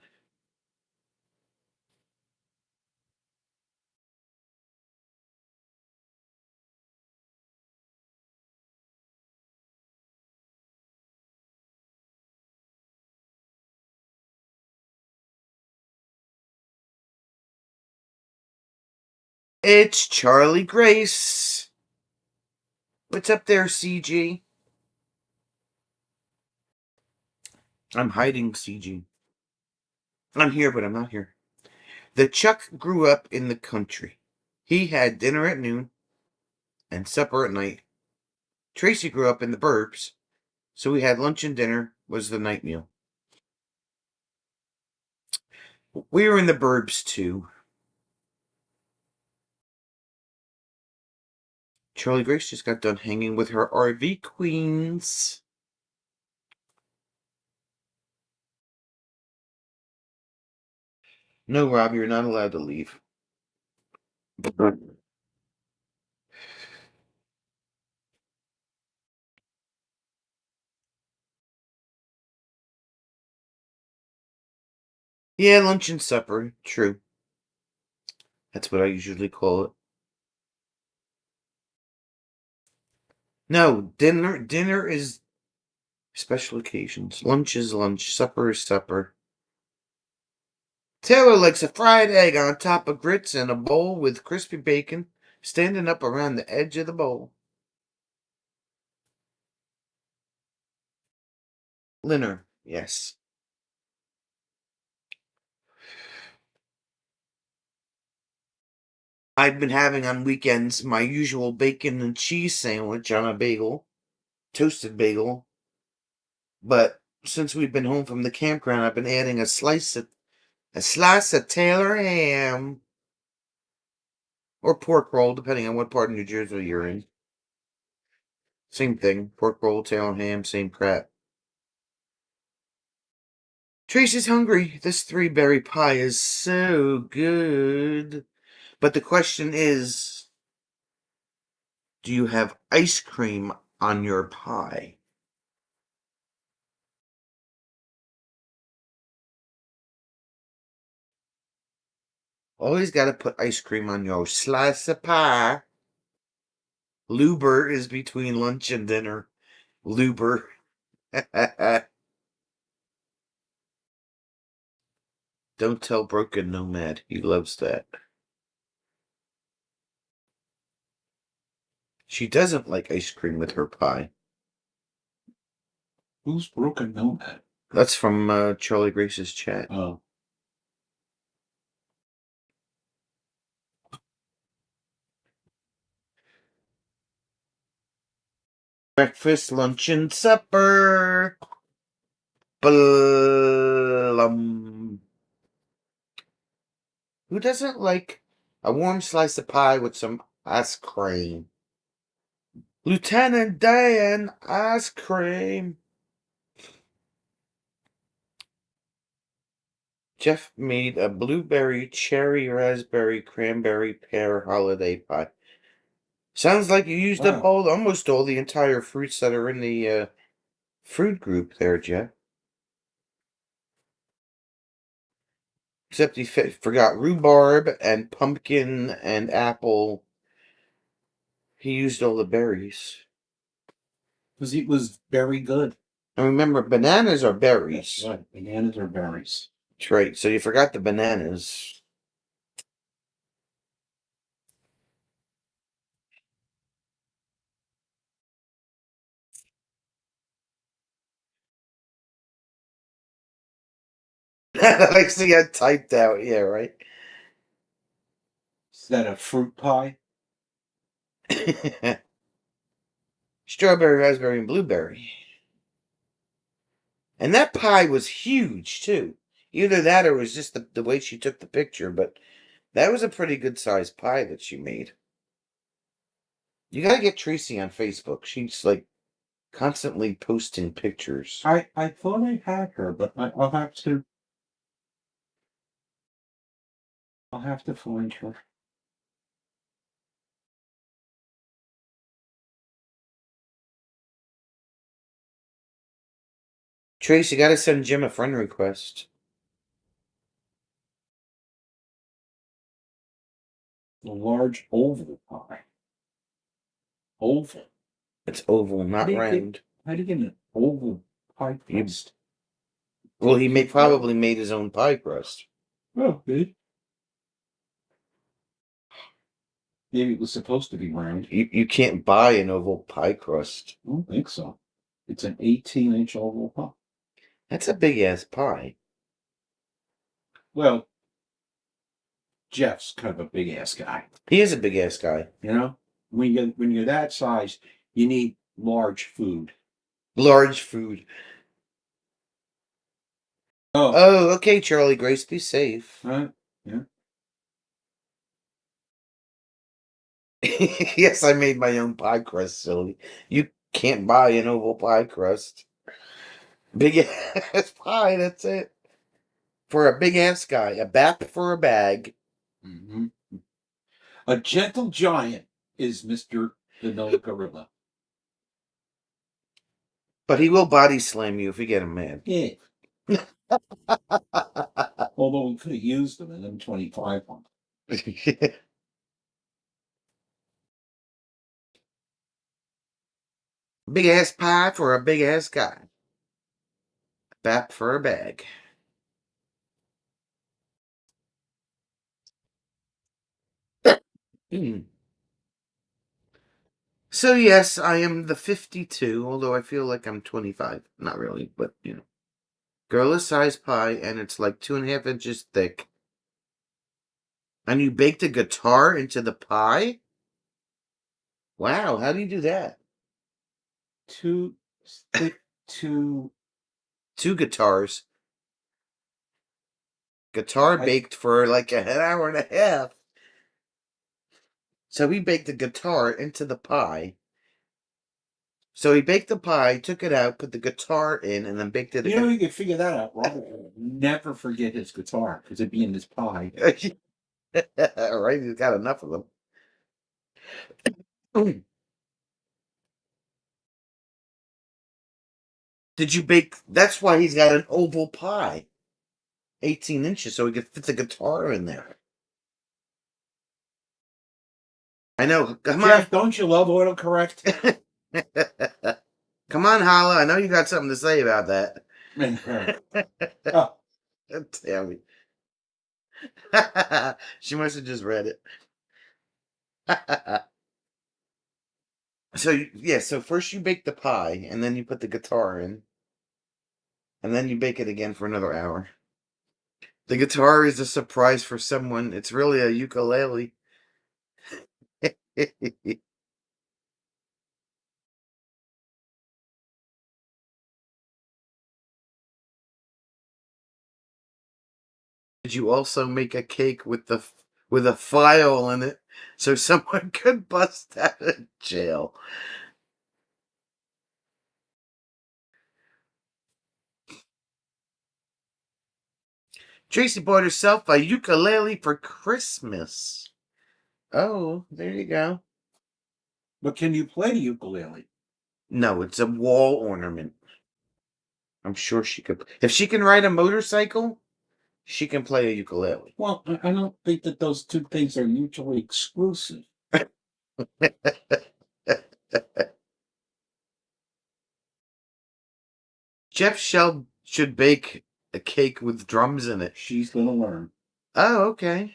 It's Charlie Grace. What's up there, CG? I'm hiding, CG. I'm here, but I'm not here. The Chuck grew up in the country. He had dinner at noon and supper at night. Tracy grew up in the burbs, so we had lunch and dinner was the night meal. We were in the burbs too. Charlie Grace just got done hanging with her RV queens. No, Rob, you're not allowed to leave. Yeah, lunch and supper. True. That's what I usually call it. No, dinner is special occasions. Lunch is lunch. Supper is supper. Taylor likes a fried egg on top of grits in a bowl with crispy bacon standing up around the edge of the bowl. Linner, yes. I've been having on weekends my usual bacon and cheese sandwich on a bagel, toasted bagel. But since we've been home from the campground, I've been adding a slice of Taylor ham or pork roll, depending on what part of New Jersey you're in. Same thing, pork roll, Taylor ham, same crap. Tracy's hungry. This 3-berry pie is so good. But the question is, do you have ice cream on your pie? Always got to put ice cream on your slice of pie. Luber is between lunch and dinner. Luber. Don't tell Broken Nomad. He loves that. She doesn't like ice cream with her pie. Who's Broken Nomad? That's from Charlie Grace's chat. Oh. Breakfast, lunch, and supper. Blum. Who doesn't like a warm slice of pie with some ice cream? Lieutenant Dan, ice cream. Jeff made a blueberry, cherry, raspberry, cranberry, pear holiday pie. Sounds like you used up almost all the entire fruits that are in the fruit group there, Jeff. Except he forgot rhubarb and pumpkin and apple. He used all the berries. Because it was very good. And remember, bananas are berries. That's right. Bananas are berries. That's right. So you forgot the bananas. I see I typed out. Yeah, right. Is that a fruit pie? Strawberry, raspberry, and blueberry. And that pie was huge, too. Either that or it was just the way she took the picture, but that was a pretty good sized pie that she made. You gotta get Tracy on Facebook. She's like constantly posting pictures. I thought I had her, but I'll have to find her. Tracy, gotta send Jim a friend request. A large oval pie. Oval. It's oval, not round. How do you get an oval pie crust? Well, he probably made his own pie crust. Oh, good. Maybe it was supposed to be round. You can't buy an oval pie crust. I don't think so. It's an 18-inch oval pie. That's a big ass pie. Well, Jeff's kind of a big ass guy. He is a big ass guy. You know, when you're that size, you need large food. Large food. Oh, okay, Charlie Grace, be safe. Yeah. Yes, I made my own pie crust, silly. You can't buy an oval pie crust. Big ass pie, that's it. For a big ass guy. A bap for a bag. Mm-hmm. A gentle giant is Mr. Vanilla Gorilla. But he will body slam you if you get him mad. Yeah. Although we could have used them in M25 one. Big ass pie for a big ass guy. Bap for a bag. So yes, I am the 52, although I feel like I'm 25. Not really, but you know. Gorilla size pie, and it's like 2.5 inches thick. And you baked a guitar into the pie? Wow, how do you do that? Two stick to 2 guitars. Guitar I baked for like an hour and a half. So he baked the guitar into the pie. So he baked the pie, took it out, put the guitar in, and then baked it you know again. you can figure that out. Robert will never forget his guitar because it'd be in his pie. Right? He's got enough of them. Did you bake? That's why he's got an oval pie, 18 inches, so he could fit the guitar in there. I know. Come on. Jeff, don't you love autocorrect? Come on, Hala. I know you got something to say about that. Oh, Damn she must have just read it. So yeah, so first you bake the pie, and then you put the guitar in, and then you bake it again for another hour. The guitar is a surprise for someone. It's really a ukulele. Did you also make a cake with a file in it so someone could bust out of jail? Tracy bought herself a ukulele for Christmas. Oh, there you go. but can you play the ukulele? No, it's a wall ornament. I'm sure she could. If she can ride a motorcycle, she can play a ukulele. Well, I don't think that those two things are mutually exclusive. Jeff Shell should bake a cake with drums in it. She's gonna learn. Oh, okay.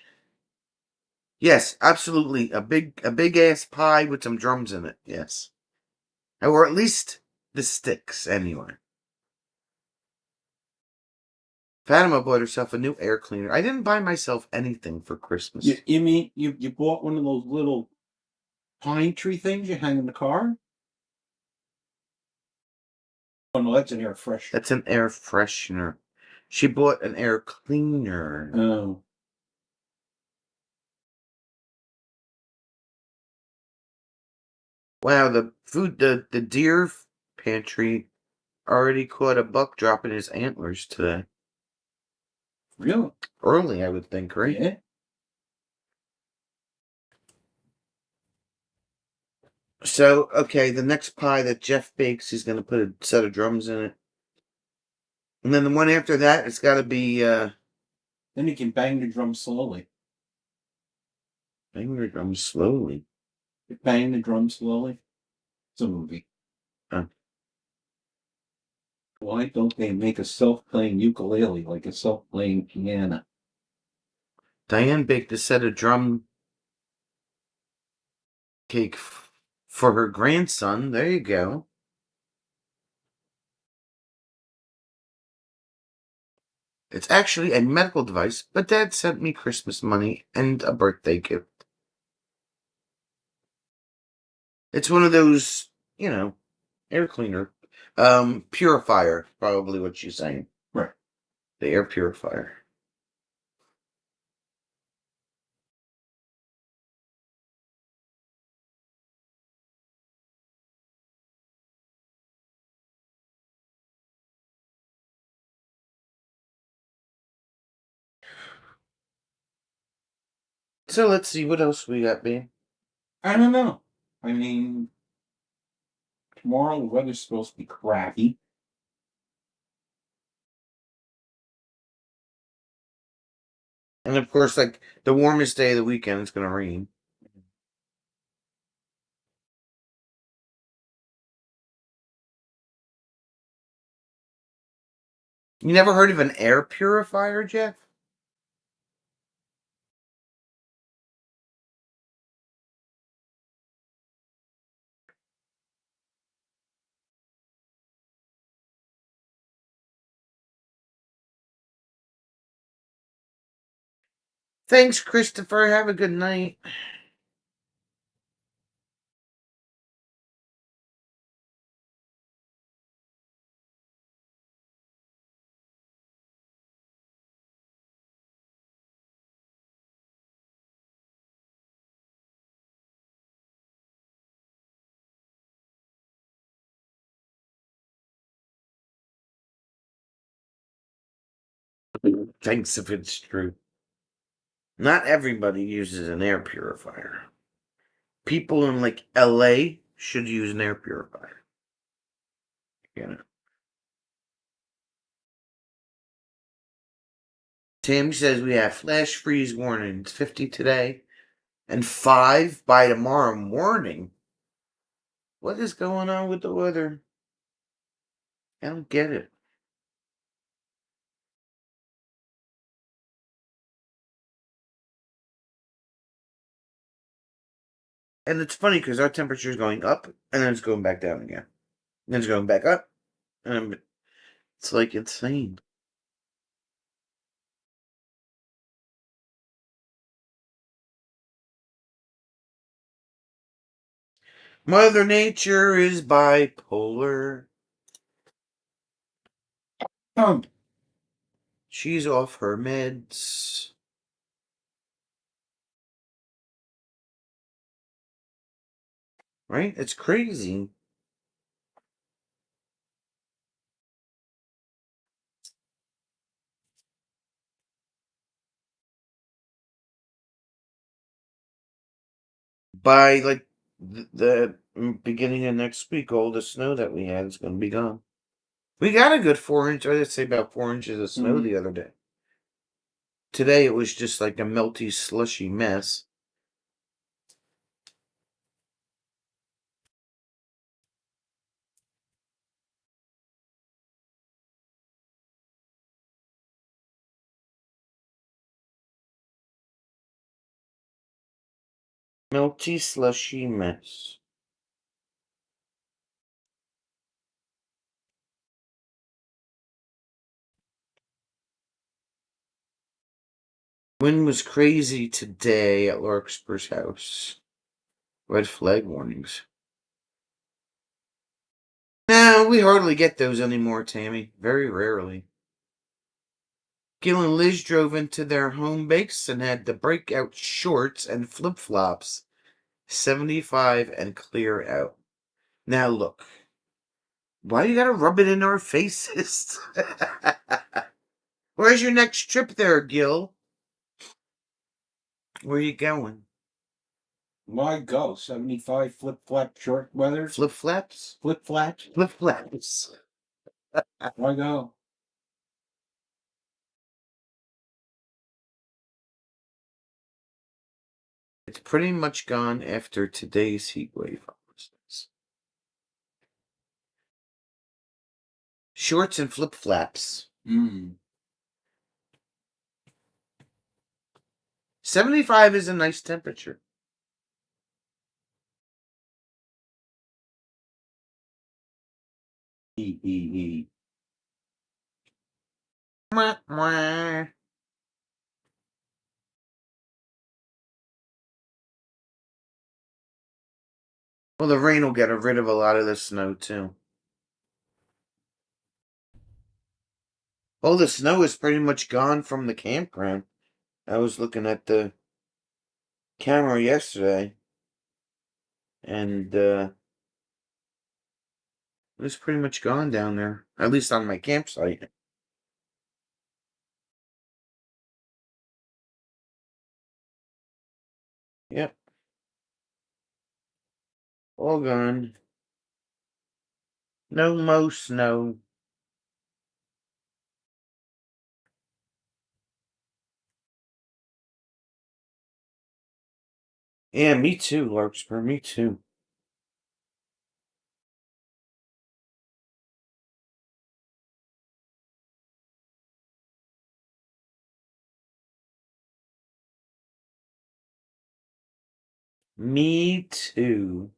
Yes, absolutely. A big ass pie with some drums in it. Yes. Or at least the sticks, anyway. Fatima bought herself a new air cleaner. I didn't buy myself anything for Christmas. You mean you bought one of those little pine tree things you hang in the car? Oh no, that's an air freshener. That's an air freshener. She bought an air cleaner. Oh. Wow, the deer pantry already caught a buck dropping his antlers today. Really? Early, I would think, right? Yeah. So, okay, the next pie that Jeff bakes, he's going to put a set of drums in it. And then the one after that, it's got to be, Then you can bang the drum slowly. bang the drums slowly. Bang the drum slowly. It's a movie. Huh. Why don't they make a self-playing ukulele like a self-playing piano? Diane baked a set of drum cake for her grandson. There you go. It's actually a medical device, but Dad sent me Christmas money and a birthday gift. It's one of those, air cleaner. Purifier, probably what she's saying. Right. The air purifier. So let's see, what else we got, babe? I don't know. I mean, tomorrow the weather's supposed to be crappy. And of course, like the warmest day of the weekend, it's gonna rain. You never heard of an air purifier, Jeff? Thanks, Christopher. Have a good night. Thanks if it's true. Not everybody uses an air purifier. People in like LA should use an air purifier. You know. Tammy says we have flash freeze warnings, 50 today and 5 by tomorrow morning. What is going on with the weather? I don't get it. And it's funny because our temperature is going up and then it's going back down again. And then it's going back up. And it's like insane. Mother Nature is bipolar. She's off her meds. Right? It's crazy. By like the beginning of next week, all the snow that we had is going to be gone. We got a good 4 inch, I'd say about 4 inches of snow the other day. Today it was just like a melty, slushy mess. Melty, slushy mess. Wind was crazy today at Larkspur's house. Red flag warnings. No, we hardly get those anymore, Tammy. Very rarely. Gil and Liz drove into their home base and had to break out shorts and flip-flops. 75 and clear out. Now look. Why you gotta rub it in our faces? Where's your next trip there, Gil? Where you going? Why go? 75 flip-flap short weather? Flip-flaps? Flip-flaps? Flip-flaps. Why go? It's pretty much gone after today's heat wave. Shorts and flip-flaps. 75 is a nice temperature. Mwah, mwah. Well, the rain will get rid of a lot of the snow, too. All the snow is pretty much gone from the campground. I was looking at the camera yesterday, and it was pretty much gone down there, at least on my campsite. Yep. All gone. No mo snow. Yeah, me too, Larkspur. Me too. Me too.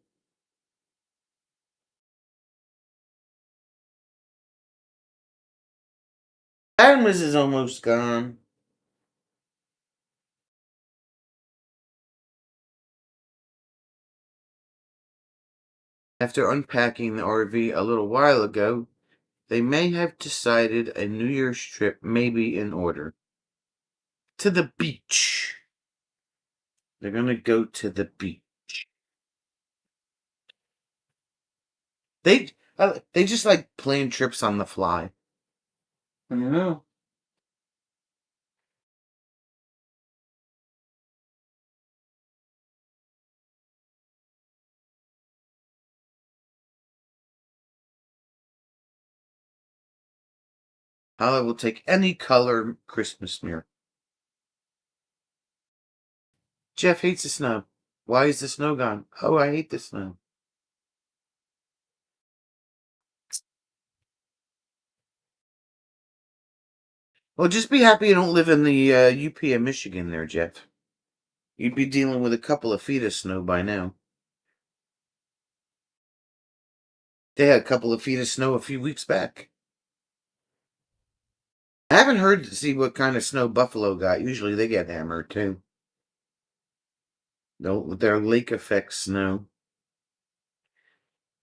Adams is almost gone. After unpacking the RV a little while ago, they may have decided a New Year's trip may be in order. To the beach. They're gonna go to the beach. They just like plan trips on the fly. I don't know. I will take any color Christmas near. Jeff hates the snow. Why is the snow gone? Oh, I hate the snow. Well, just be happy you don't live in the UP of Michigan there, Jeff. You'd be dealing with a couple of feet of snow by now. They had a couple of feet of snow a few weeks back. I haven't heard to see what kind of snow Buffalo got. Usually they get hammered too. No, their lake effect snow.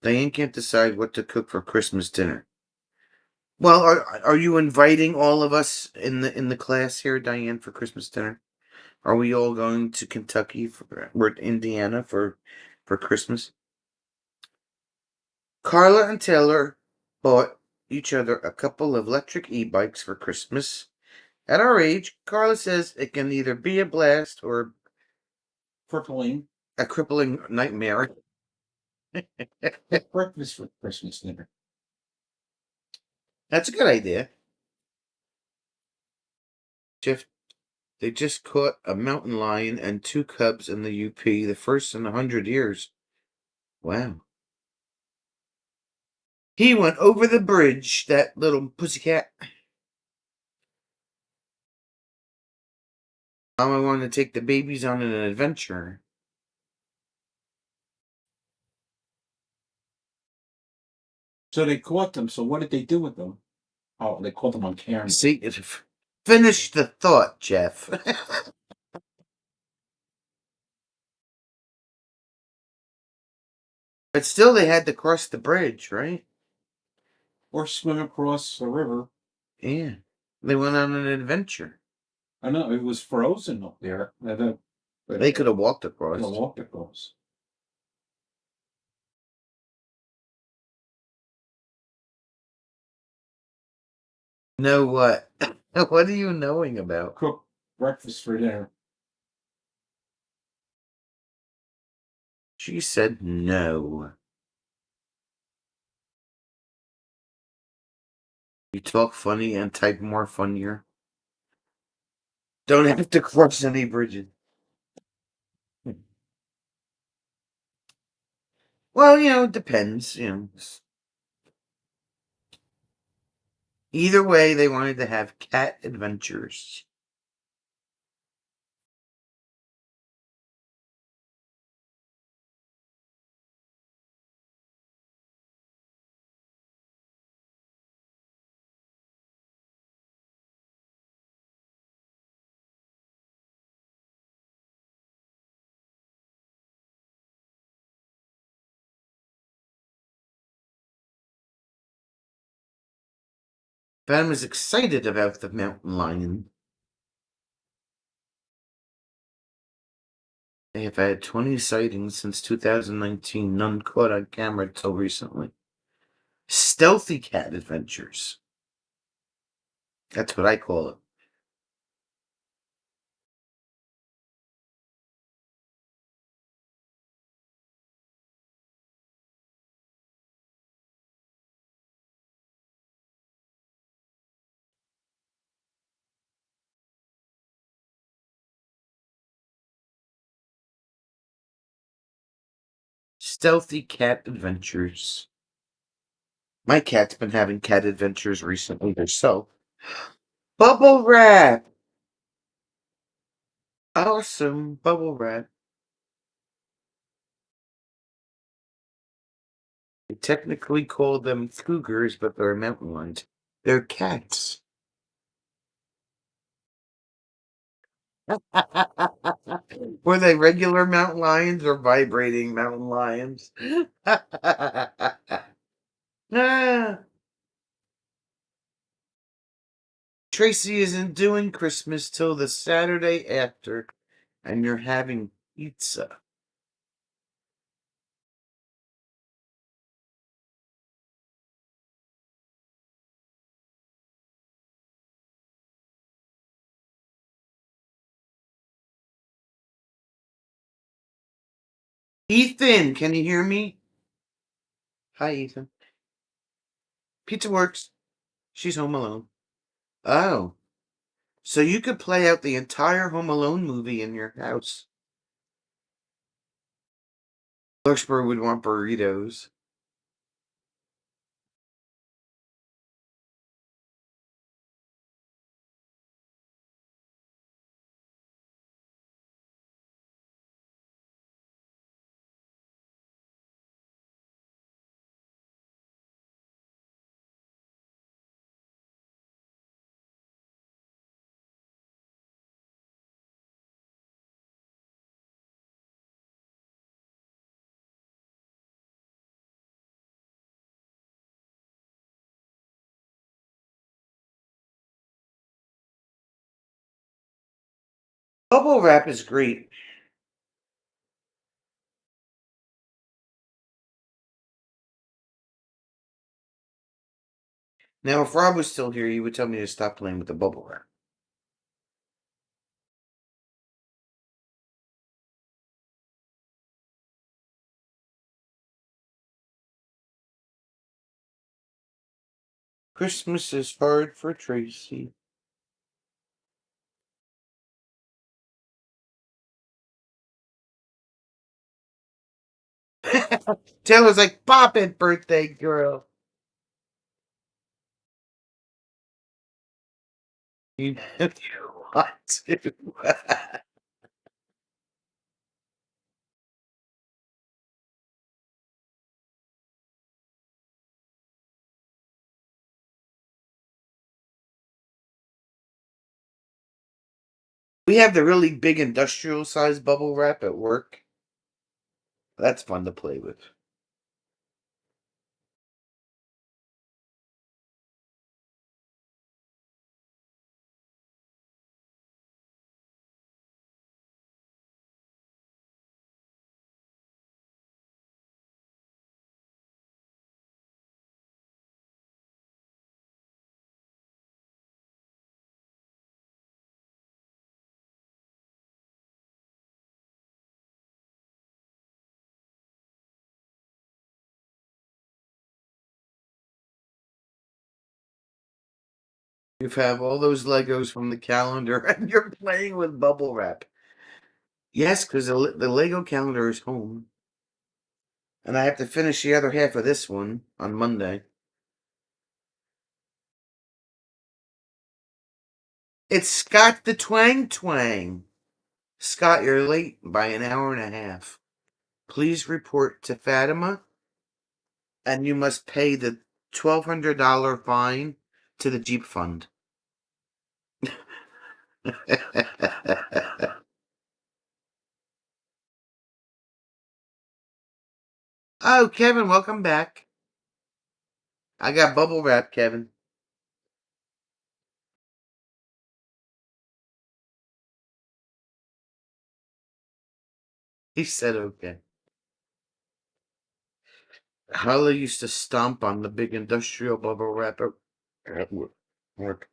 Diane can't decide what to cook for Christmas dinner. Well, are you inviting all of us in the class here, Diane, for Christmas dinner? Are we all going to Kentucky or Indiana for Christmas? Carla and Taylor bought each other a couple of electric e-bikes for Christmas. At our age, Carla says it can either be a blast or Crippling. a crippling nightmare. Breakfast for Christmas dinner. That's a good idea. Jeff, they just caught a mountain lion and 2 cubs in the UP, the first in 100 years. Wow. He went over the bridge, that little pussycat. Mama wanted to take the babies on an adventure. So they caught them. So what did they do with them? Oh, they caught them on camera. See, finish the thought, Jeff. But still, they had to cross the bridge, right? Or swim across a river. Yeah. They went on an adventure. I know, it was frozen up there. They could have walked across. Could have walked across. Know what? What are you knowing about? Cook breakfast for dinner. She said no. You talk funny and type more funnier. Don't have to cross any bridges. Well, it depends, Either way, they wanted to have cat adventures. Van was excited about the mountain lion. They have had 20 sightings since 2019, none caught on camera until recently. Stealthy cat adventures. That's what I call it. Stealthy cat adventures. My cat's been having cat adventures recently herself. Bubble wrap! Awesome bubble wrap. They technically call them cougars, but they're mountain lions. They're cats. Were they regular mountain lions or vibrating mountain lions? Ah. Tracy isn't doing Christmas till the Saturday after, and you're having pizza. Ethan, can you hear me? Hi, Ethan. Pizza works. She's home alone. Oh, so you could play out the entire Home Alone movie in your house. Larkspur would want burritos. Bubble wrap is great. Now, if Rob was still here, he would tell me to stop playing with the bubble wrap. Christmas is hard for Tracy. Taylor's like, pop it, birthday girl. You know you want to. We have the really big industrial size bubble wrap at work. That's fun to play with. You have all those Legos from the calendar and you're playing with bubble wrap. Yes, because the Lego calendar is home. And I have to finish the other half of this one on Monday. It's Scott the Twang Twang. Scott, you're late by an hour and a half. Please report to Fatima, and you must pay the $1,200 fine to the Jeep Fund. Oh, Kevin, welcome back. I got bubble wrap, Kevin. He said okay. Holly used to stomp on the big industrial bubble wrap at work.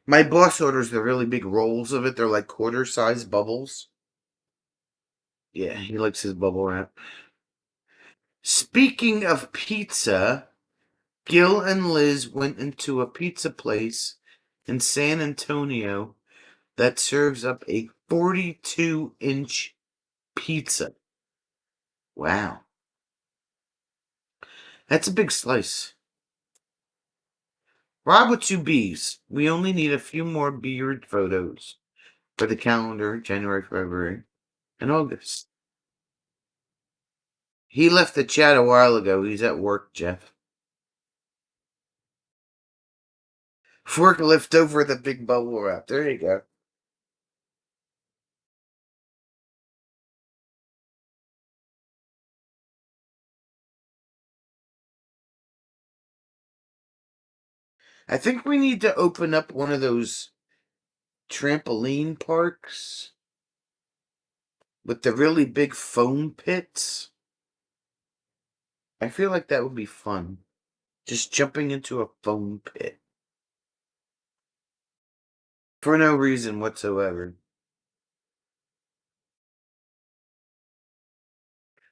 My boss orders the really big rolls of it. They're like quarter-sized bubbles. Yeah, he likes his bubble wrap. Speaking of pizza, Gil and Liz went into a pizza place in San Antonio that serves up a 42-inch pizza. Wow. That's a big slice. Rob with two B's. We only need a few more beard photos for the calendar, January, February, and August. He left the chat a while ago. He's at work, Jeff. Forklift over the big bubble wrap. There you go. I think we need to open up one of those trampoline parks with the really big foam pits. I feel like that would be fun. Just jumping into a foam pit. For no reason whatsoever.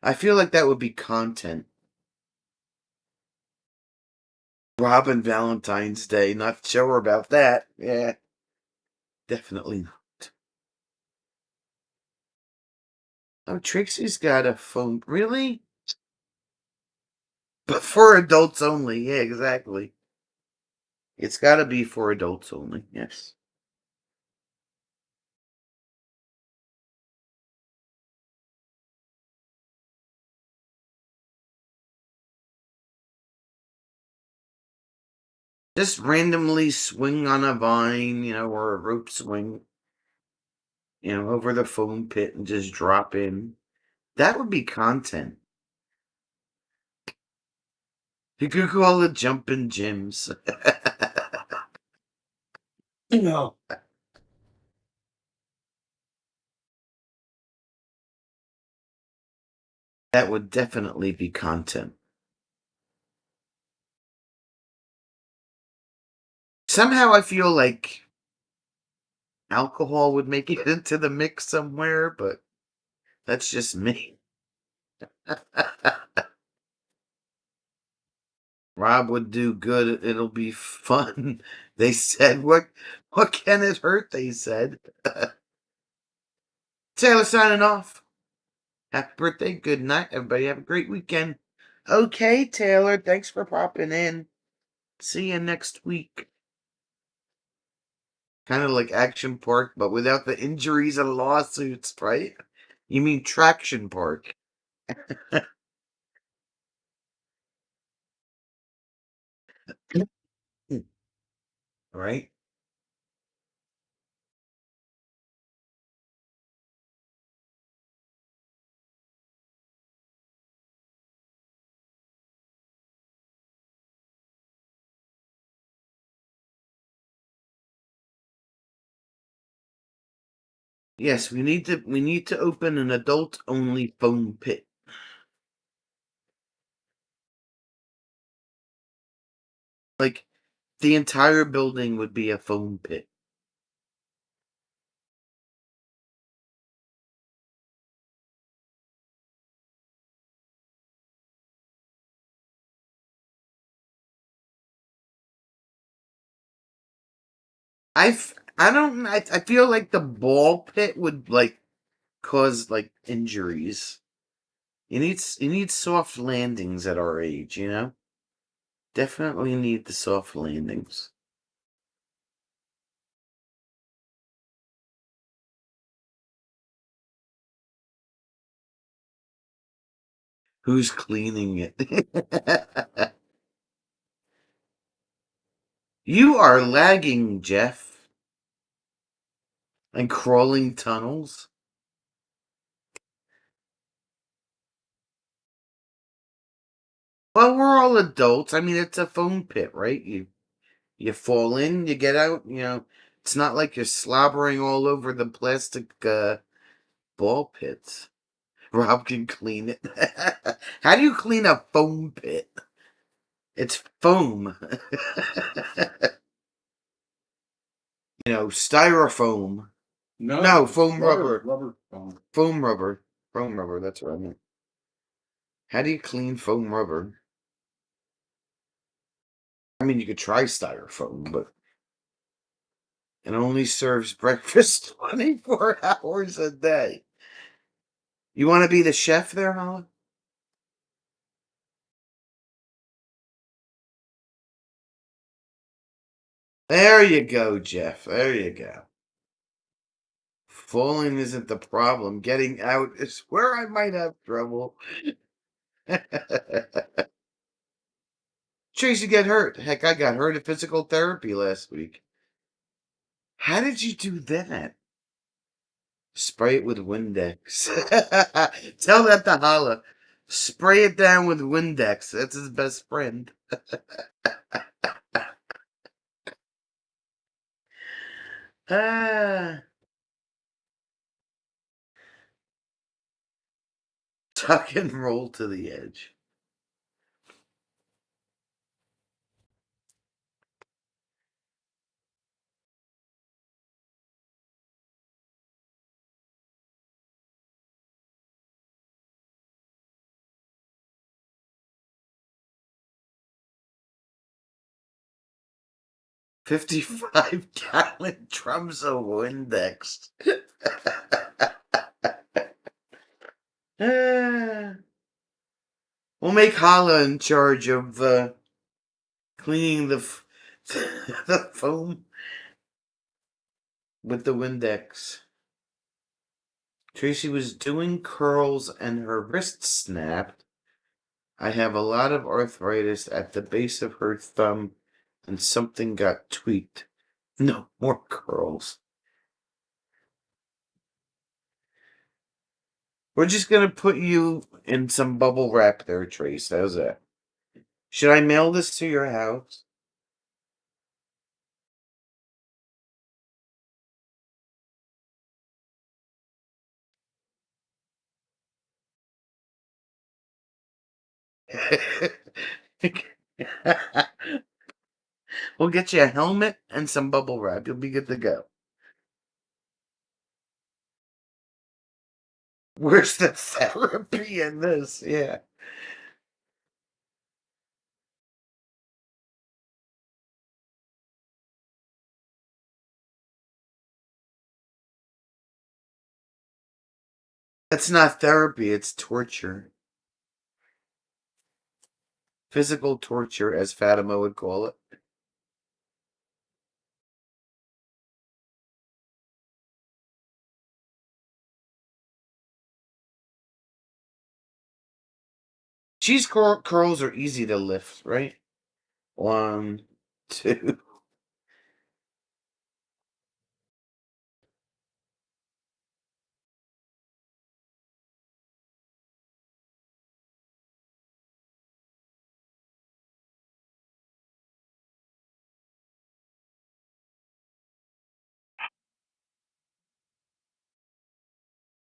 I feel like that would be content. Robin Valentine's Day, not sure about that. Yeah. Definitely not. Oh, Trixie's got a phone. Really? But for adults only. Yeah, exactly. It's got to be for adults only. Yes. Just randomly swing on a vine, or a rope swing, over the foam pit and just drop in. That would be content. You could call it jumping gyms. No. That would definitely be content. Somehow I feel like alcohol would make it into the mix somewhere, but that's just me. Rob would do good. It'll be fun. They said, what can it hurt? They said. Taylor signing off. Happy birthday. Good night. Everybody have a great weekend. Okay, Taylor. Thanks for popping in. See you next week. Kind of like Action Park, but without the injuries and lawsuits, right? You mean Traction Park. Right? Yes, we need to open an adult only foam pit. Like the entire building would be a foam pit. I feel like the ball pit would like cause like injuries. You need soft landings at our age. Definitely need the soft landings. Who's cleaning it? You are lagging, Jeff. And crawling tunnels. Well, we're all adults. I mean, it's a foam pit, right? You fall in, you get out. It's not like you're slobbering all over the plastic ball pits. Rob can clean it. How do you clean a foam pit? It's foam. Styrofoam. No, foam rubber. Rubber foam. Foam rubber. Foam rubber, that's what I meant. How do you clean foam rubber? I mean, you could try styrofoam, but it only serves breakfast 24 hours a day. You want to be the chef there, Holly? There you go, Jeff. There you go. Falling isn't the problem. Getting out is where I might have trouble. Tracy get hurt. Heck, I got hurt at physical therapy last week. How did you do that? Spray it with Windex. Tell that to Holla. Spray it down with Windex. That's his best friend. Ah. Tuck and roll to the edge. $55 drums of Windex. Ah. We'll make Hala in charge of cleaning the the foam with the Windex. Tracy was doing curls and her wrist snapped. I have a lot of arthritis at the base of her thumb and something got tweaked. No more curls. We're just gonna put you in some bubble wrap there, Trace. How's that? Should I mail this to your house? We'll get you a helmet and some bubble wrap. You'll be good to go. Where's the therapy in this? Yeah. That's not therapy, it's torture. Physical torture, as Fatima would call it. Cheese curls are easy to lift, right? 1, 2.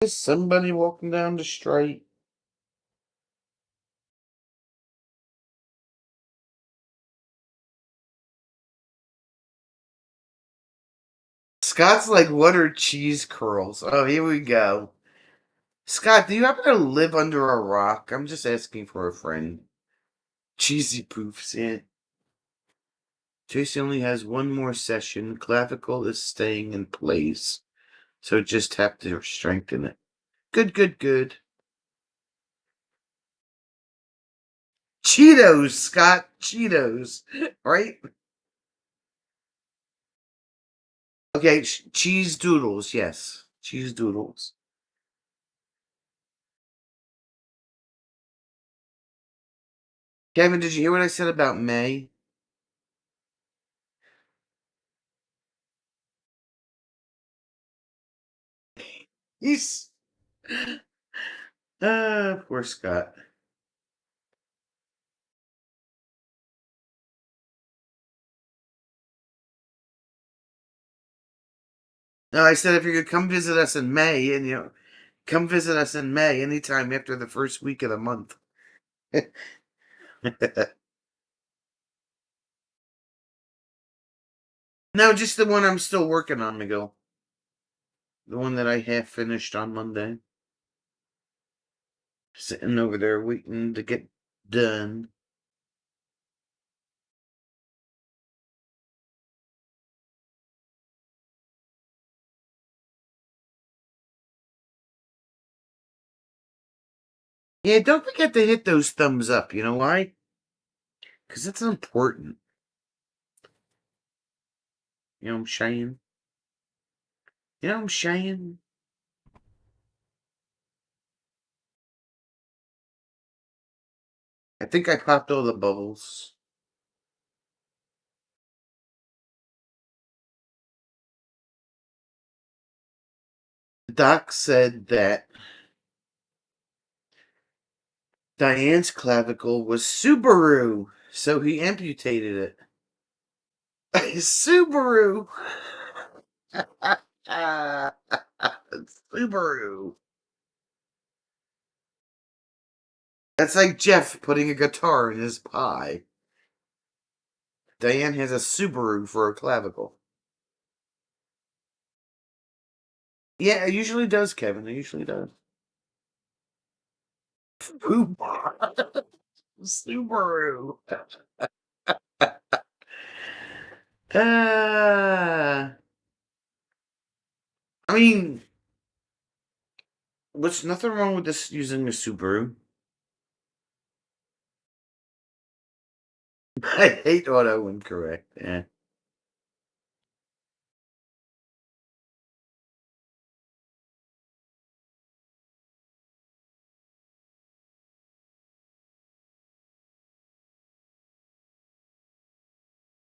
Is somebody walking down the street? Scott's like, what are cheese curls? Oh, here we go. Scott, do you happen to live under a rock? I'm just asking for a friend. Cheesy poofs, yeah. Tracy only has one more session. Clavicle is staying in place. So just have to strengthen it. Good, good, good. Cheetos, Scott. Cheetos. Right? Okay, cheese doodles, yes. Cheese doodles. Kevin, did you hear what I said about May? He's poor Scott. No, I said if you could come visit us in May, and come visit us in May anytime after the first week of the month. No, just the one I'm still working on, Miguel. The one that I half finished on Monday. Sitting over there waiting to get done. Yeah, don't forget to hit those thumbs up. You know why? Because it's important. You know what I'm saying? You know what I'm saying? I think I popped all the bubbles. The doc said that Diane's clavicle was Subaru, so he amputated it. Subaru! Subaru. That's like Jeff putting a guitar in his pie. Diane has a Subaru for a clavicle. Yeah, it usually does, Kevin. It usually does. Subaru. Subaru. I mean, there's nothing wrong with this using a Subaru. I hate auto incorrect. Yeah.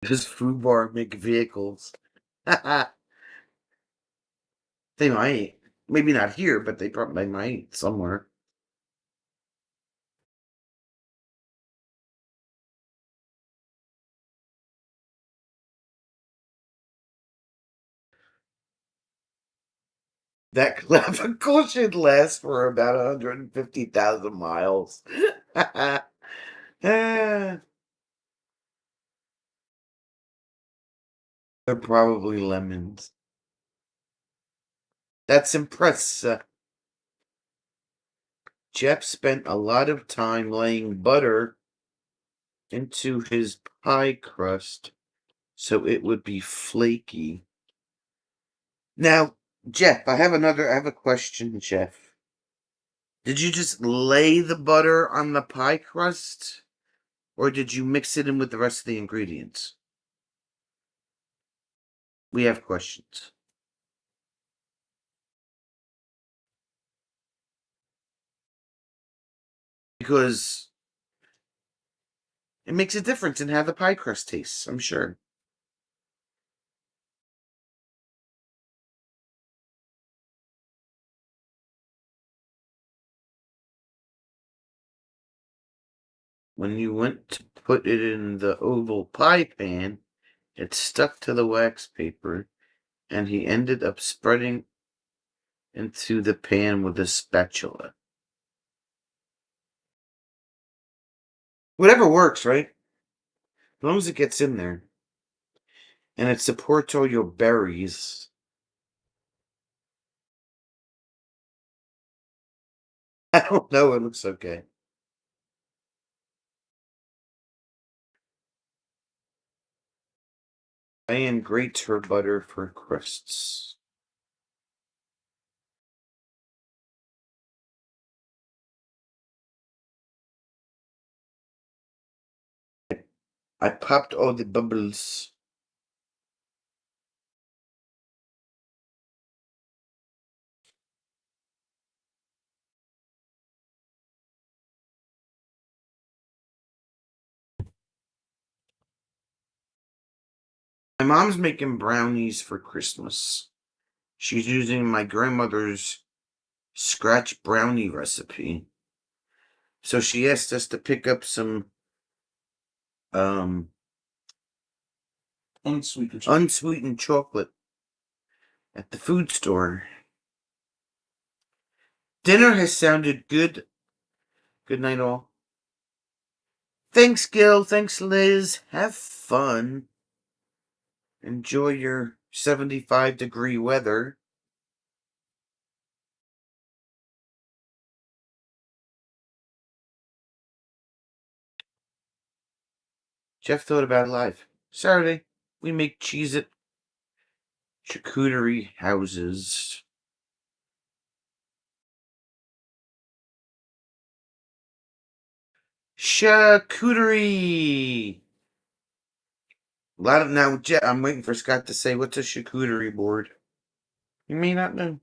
Does Fubar make vehicles? They might. Maybe not here, but they probably might somewhere. That clavicle should last for about 150,000 miles. They're probably lemons. That's impressive. Jeff spent a lot of time laying butter into his pie crust so it would be flaky. Now, Jeff, I have a question, Jeff. Did you just lay the butter on the pie crust? Or did you mix it in with the rest of the ingredients? We have questions. Because it makes a difference in how the pie crust tastes, I'm sure. When you went to put it in the oval pie pan, it stuck to the wax paper, and he ended up spreading into the pan with a spatula. Whatever works, right? As long as it gets in there. And it supports all your berries. I don't know, it looks okay. Diane grates her butter for crusts. I popped all the bubbles. My mom's making brownies for Christmas. She's using my grandmother's scratch brownie recipe. So she asked us to pick up some unsweetened chocolate at the food store. Dinner has sounded good. Good night, all. Thanks, Gil. Thanks, Liz. Have fun. Enjoy your 75-degree weather. Jeff thought about life. Saturday, we make Cheez-It charcuterie houses. Charcuterie. Now, Jeff, I'm waiting for Scott to say what's a charcuterie board. You may not know.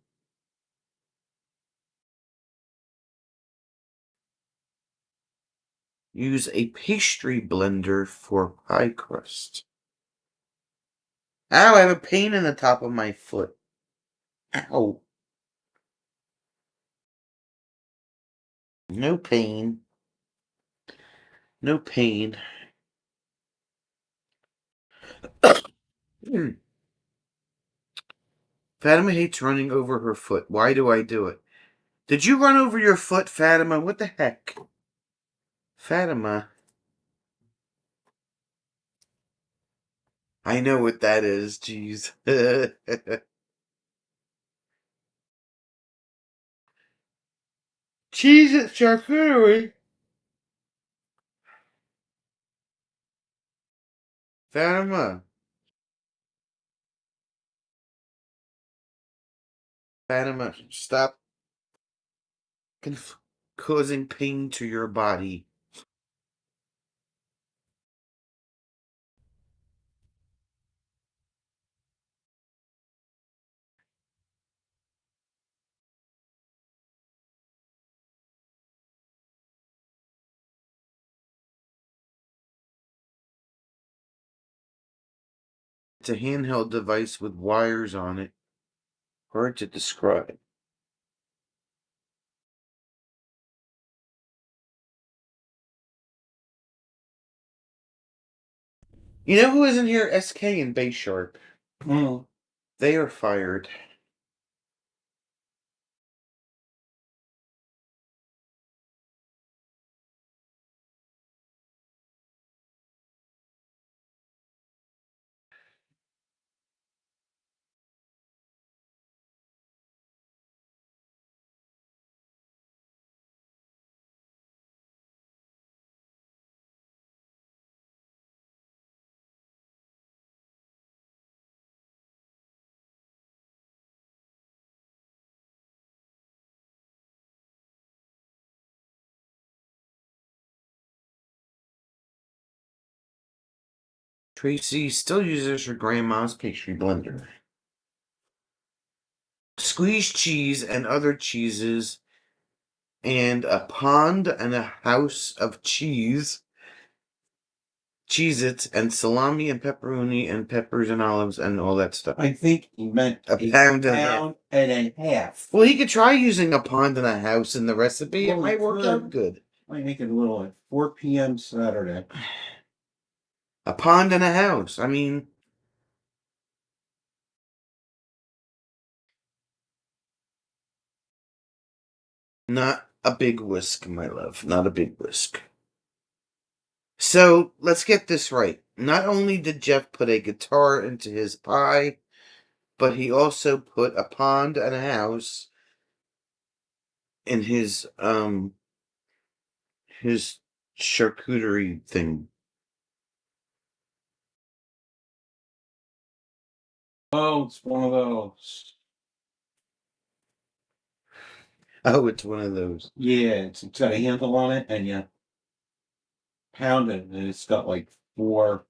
Use a pastry blender for pie crust. Ow, I have a pain in the top of my foot. Ow. No pain. No pain. Fatima hates running over her foot. Why do I do it? Did you run over your foot, Fatima? What the heck? Fatima. I know what that is, jeez. Cheese at charcuterie. Fatima. Fatima, stop causing pain to your body. It's a handheld device with wires on it. Hard to describe. You know who isn't here? SK and Bay Sharp. They are fired. Tracy still uses her grandma's pastry blender. Squeezed cheese and other cheeses, and a pond and a house of cheese, Cheez-Its, and salami and pepperoni and peppers and olives and all that stuff. I think he meant a pound and a half. Well, he could try using a pond and a house in the recipe. Well, it might work out good. Might make it a little at 4 p.m. Saturday. A pond and a house. I mean, not a big whisk, my love. Not a big whisk. So, let's get this right. Not only did Jeff put a guitar into his pie, but he also put a pond and a house in his charcuterie thing. Oh, it's one of those. Oh, it's one of those. Yeah, it's got a handle on it, and you pound it, and it's got like 4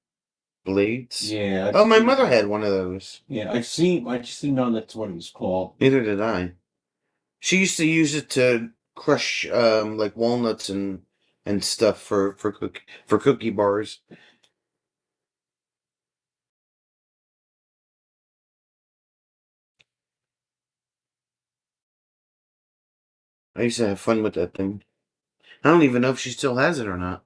blades. Yeah. Oh, my mother had one of those. Yeah, I just didn't know that's what it was called. Neither did I. She used to use it to crush like walnuts and stuff for cookie bars. I used to have fun with that thing. I don't even know if she still has it or not.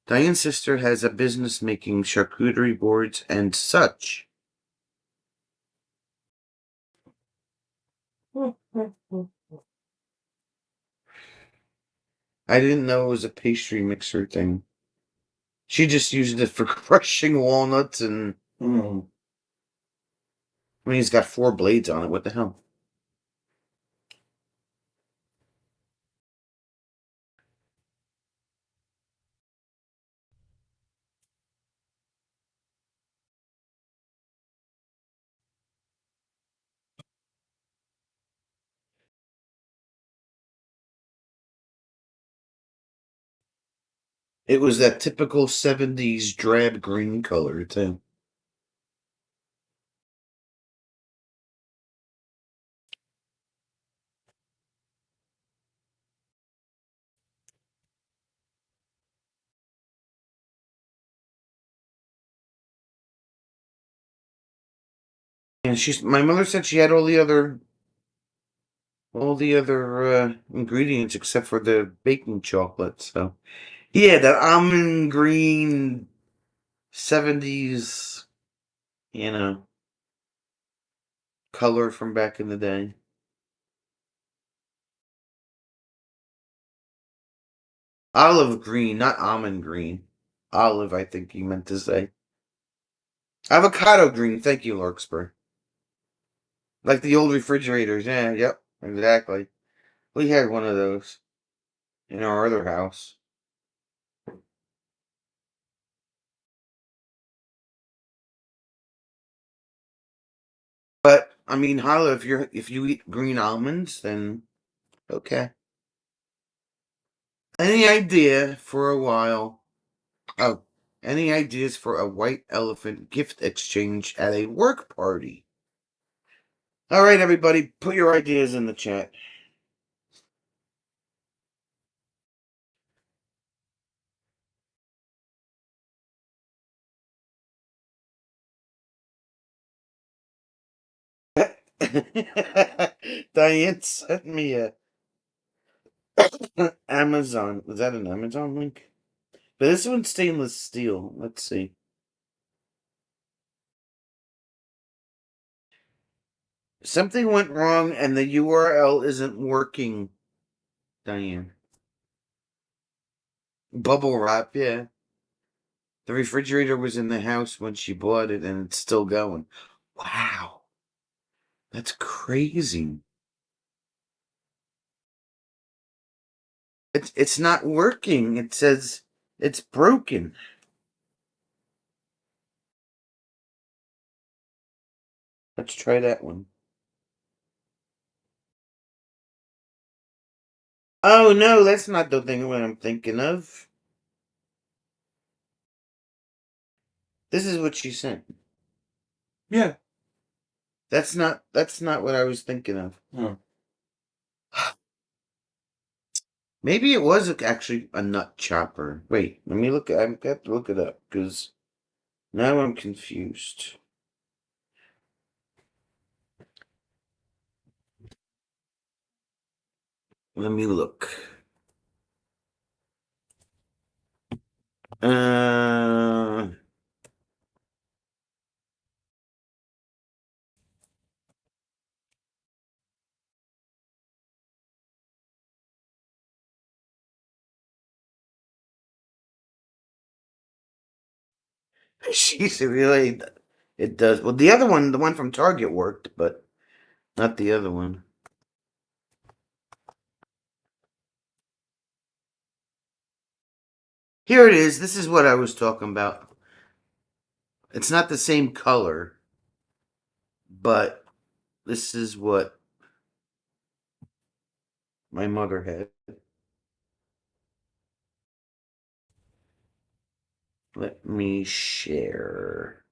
Diane's sister has a business making charcuterie boards and such. I didn't know it was a pastry mixer thing. She just used it for crushing walnuts and... I mean, it's got 4 blades on it. What the hell? It was that typical 70s drab green color, too. And my mother said she had all the other ingredients except for the baking chocolate. So, yeah, that almond green 70s, you know. color from back in the day. Olive green, not almond green. Olive, I think you meant to say. Avocado green, thank you, Larkspur. Like the old refrigerators, yeah, yep, exactly. We had one of those in our other house. But I mean, Hala, if you eat green almonds, then okay. Any idea for a while? Oh, any ideas for a white elephant gift exchange at a work party? All right, everybody, put your ideas in the chat. Diane sent me a Amazon. Was that an Amazon link? But this one's stainless steel. Let's see. Something went wrong and the URL isn't working, Diane. Bubble wrap, yeah. The refrigerator was in the house when she bought it and it's still going. Wow. That's crazy. It's not working. It says it's broken. Let's try that one. Oh no, that's not the thing what I'm thinking of. This is what she sent. Yeah. That's not what I was thinking of. Oh. Maybe it was actually a nut chopper. Wait, let me look. I have to look it up because now I'm confused. Let me look. Uh, she's really. It does. Well, the one from Target worked, but not the other one. Here it is. This is what I was talking about. It's not the same color, but this is what my mother had. Let me share.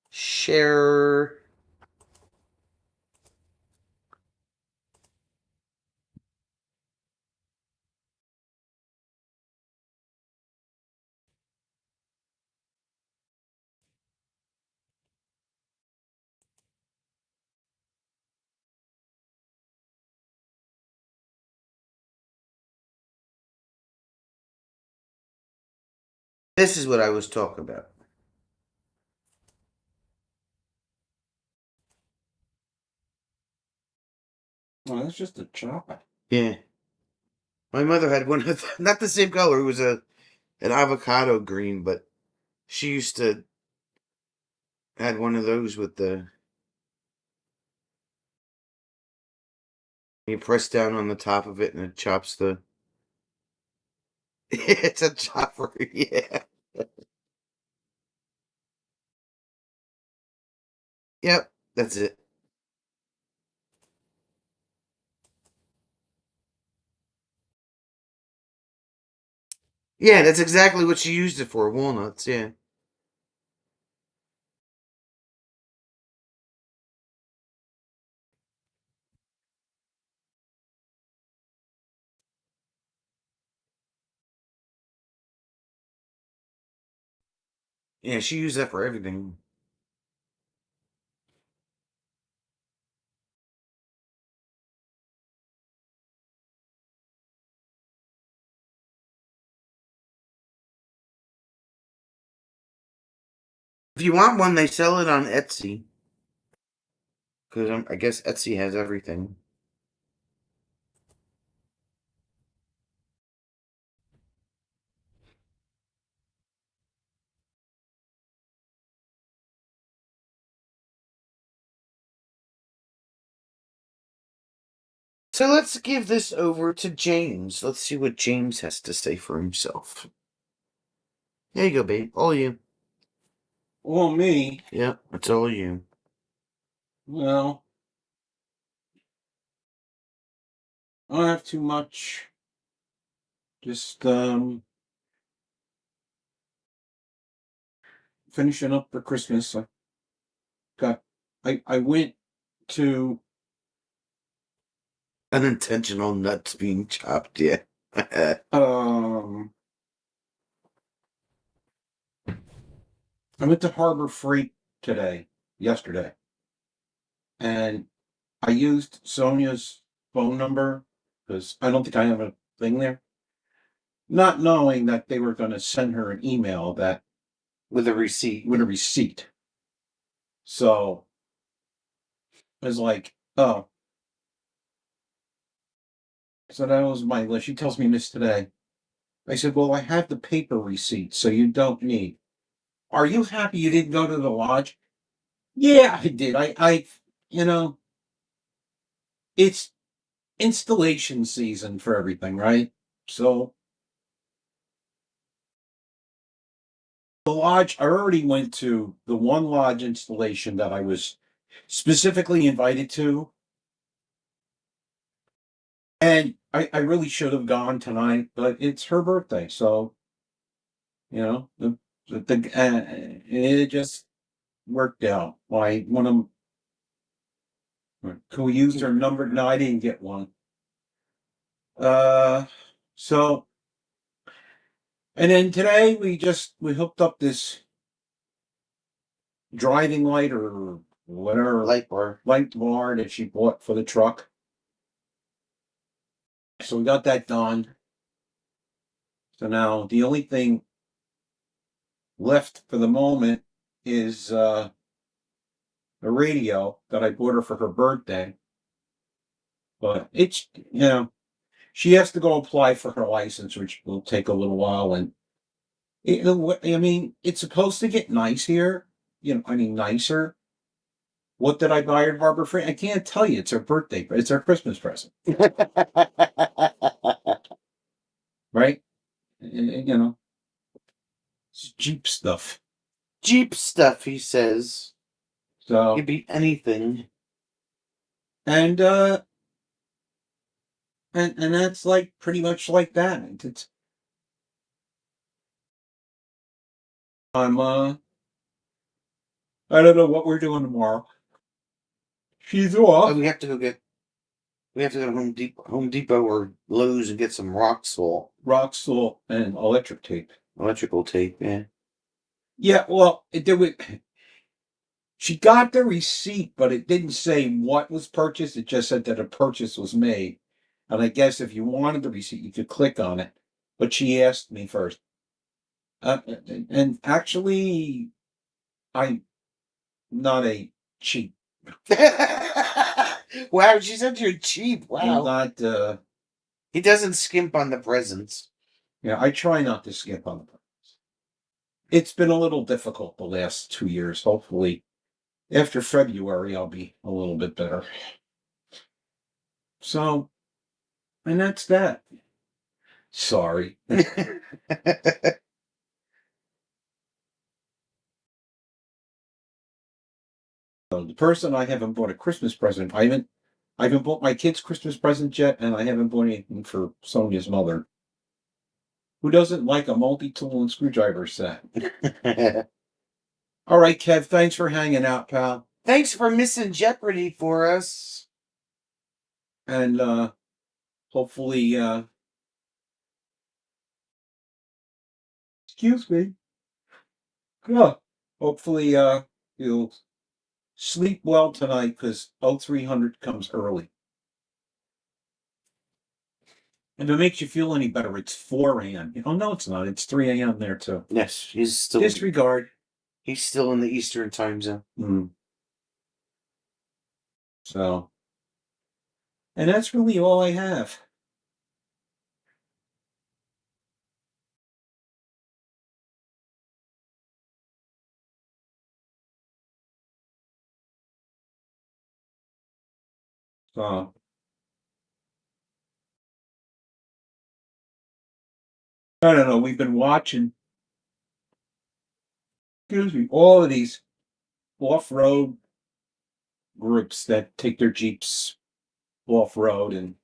Share. This is what I was talking about. Well, that's just a chopper. Yeah. My mother had one of not the same color. It was an avocado green, but she used to had one of those with the you press down on the top of it and it chops the it's a chopper, yeah. Yep, that's it. Yeah, that's exactly what she used it for, walnuts, yeah. Yeah, she used that for everything. If you want one, they sell it on Etsy. Because I guess Etsy has everything. So let's give this over to James. Let's see what James has to say for himself. There you go, babe. All you. Well, me, Yep, it's all you. well, I don't have too much. Just finishing up for Christmas. I went to Unintentional nuts being chopped, yeah. I went to Harbor Freight yesterday, and I used Sonia's phone number because I don't think I have a thing there, not knowing that they were going to send her an email that With a receipt. with a receipt. So I was like, oh. So that was my list. She tells me this today. I said, well, I have the paper receipt, so you don't need. Are you happy you didn't go to the lodge? Yeah, I did. You know, it's installation season for everything, right? So the lodge, I already went to the one lodge installation that I was specifically invited to. And I really should have gone tonight, but it's her birthday. So, it just worked out. Why one of them, can we use her number? No, I didn't get one. So, and then today we hooked up this driving light or whatever Light bar. light bar that she bought for the truck. So we got that done. So now the only thing left for the moment is the radio that I bought her for her birthday. But it's, she has to go apply for her license, which will take a little while. And I mean, it's supposed to get nice here. Nicer. What did I buy her, Harbor Freight? I can't tell you. It's her birthday. It's her Christmas present. Right? It's Jeep stuff. Jeep stuff, he says. So Could be anything. and that's like pretty much like that. I don't know what we're doing tomorrow. She's off. Oh, we have to go to Home Depot or Lowe's and get some rock salt. Rock salt and electric tape. Electrical tape, yeah. Yeah, well, she got the receipt, but it didn't say what was purchased. It just said that a purchase was made. And I guess if you wanted the receipt, you could click on it. But she asked me first. And actually, I'm not a cheap. Wow, she said you're cheap. Wow. I'm not. He doesn't skimp on the presents. Yeah, I try not to skip on the presents. It's been a little difficult the last 2 years. Hopefully, after February, I'll be a little bit better. So, and that's that. Sorry. The person I haven't bought a Christmas present. I haven't bought my kids' Christmas present yet, and I haven't bought anything for Sonia's mother. Who doesn't like a multi-tool and screwdriver set? All right, Kev, thanks for hanging out, pal. Thanks for missing Jeopardy for us. And hopefully, excuse me. Yeah, hopefully you'll sleep well tonight because 0300 comes early. And if it makes you feel any better, it's 4 a.m. No, it's not. It's 3 a.m. there too. Yes, he's still. Disregard. He's still in the Eastern time zone. So, and that's really all I have. So, I don't know. We've been watching, excuse me, all of these off-road groups that take their Jeeps off-road, and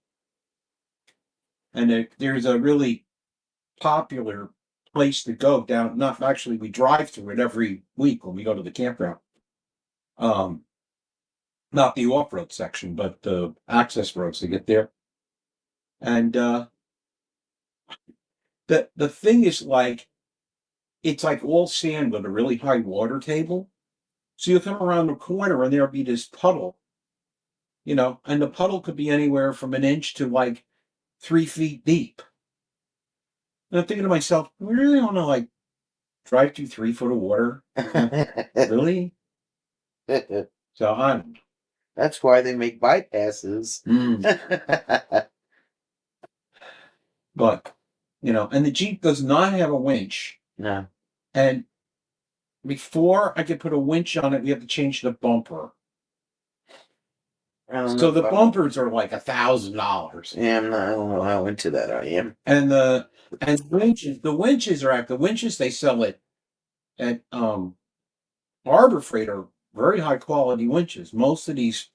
there's a really popular place to go down. Not actually, we drive through it every week when we go to the campground. Not the off-road section, but the access roads to get there. And the thing is, like, it's like all sand with a really high water table. So you come around the corner and there'll be this puddle, and the puddle could be anywhere from an inch to like 3 feet deep. And I'm thinking to myself, we really want to like drive through 3 foot of water? Really? So That's why they make bypasses. But, and the Jeep does not have a winch. No. And before I could put a winch on it, we have to change the bumper. So the bumpers are like $1,000. Yeah, I don't know how into that I am. And the winches they sell at Harbor Freight are very high quality winches. Most of these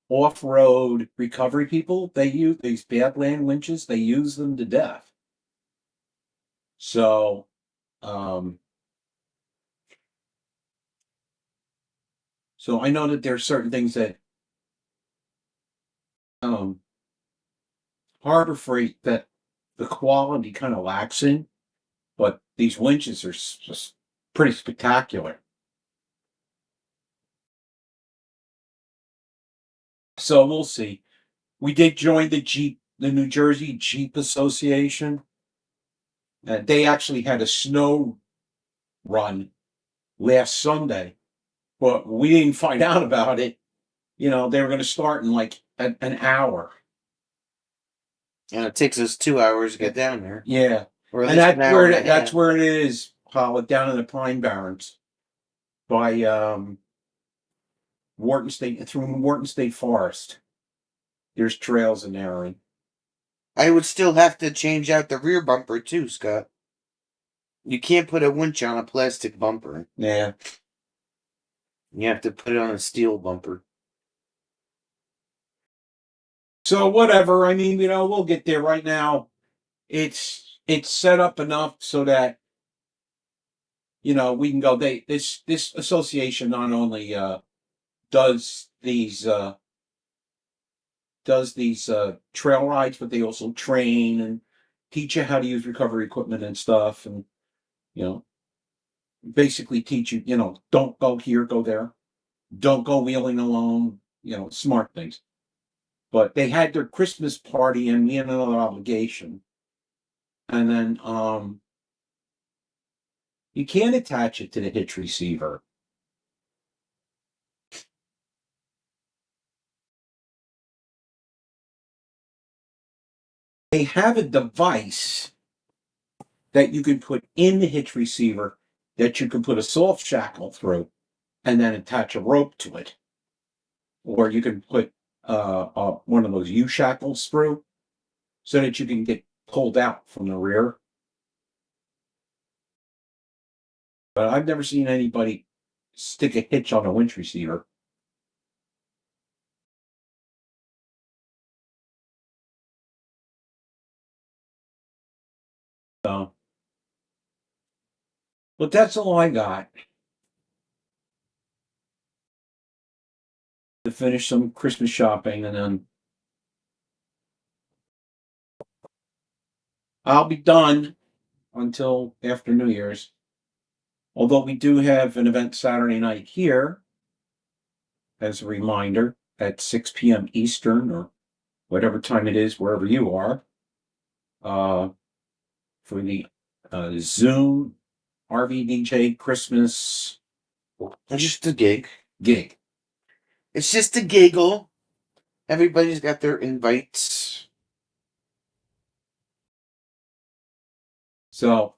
off-road recovery people, they use these Badland winches, they use them to death. So so I know that there's certain things that Harbor Freight that the quality kind of lacks in, but these winches are just pretty spectacular. So we'll see. We did join the New Jersey Jeep Association, and they actually had a snow run last Sunday, but we didn't find out about it. They were going to start in like an hour. And it takes us 2 hours to get down there. Yeah. Or and that's where it is, Paula, down in the Pine Barrens by through Wharton State Forest. There's trails in there. And I would still have to change out the rear bumper too, Scott. You can't put a winch on a plastic bumper. Yeah. You have to put it on a steel bumper. So whatever. I mean, we'll get there. Right now, it's set up enough so that we can go. This association not only does these trail rides, but they also train and teach you how to use recovery equipment and stuff, and basically teach you, don't go here, go there, don't go wheeling alone, smart things. But they had their Christmas party, and we had another obligation. And then you can't attach it to the hitch receiver. They have a device that you can put in the hitch receiver that you can put a soft shackle through and then attach a rope to it. Or you can put one of those U-shackles through so that you can get pulled out from the rear. But I've never seen anybody stick a hitch on a winch receiver. So, but that's all I got. To finish some Christmas shopping, and then I'll be done until after New Year's. Although we do have an event Saturday night here, as a reminder, at 6 p.m. Eastern, or whatever time it is, wherever you are, for the Zoom RVDJ Christmas. It's just a gig. Gig. It's just a giggle. Everybody's got their invites. So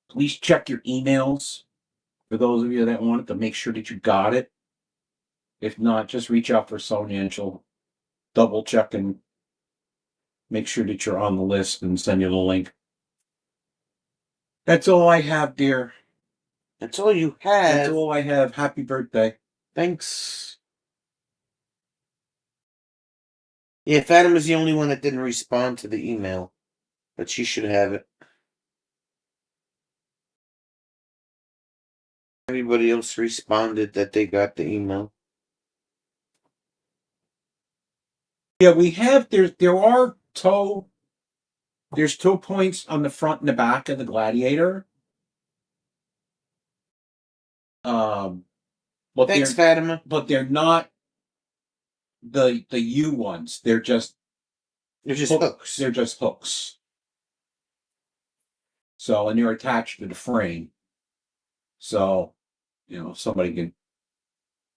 please check your emails for those of you that want it to make sure that you got it. If not, just reach out for Sonia and she'll double check and make sure that you're on the list and send you the link. That's all I have, dear. That's all you have. That's all I have. Happy birthday. Thanks. Yeah, Fatima is the only one that didn't respond to the email, but she should have it. Everybody else responded that they got the email. Yeah, we have there's toe points on the front and the back of the Gladiator. But Thanks, Fatima. But they're not the U ones. They're just hooks. They're just hooks. So, and they're attached to the frame. So, somebody can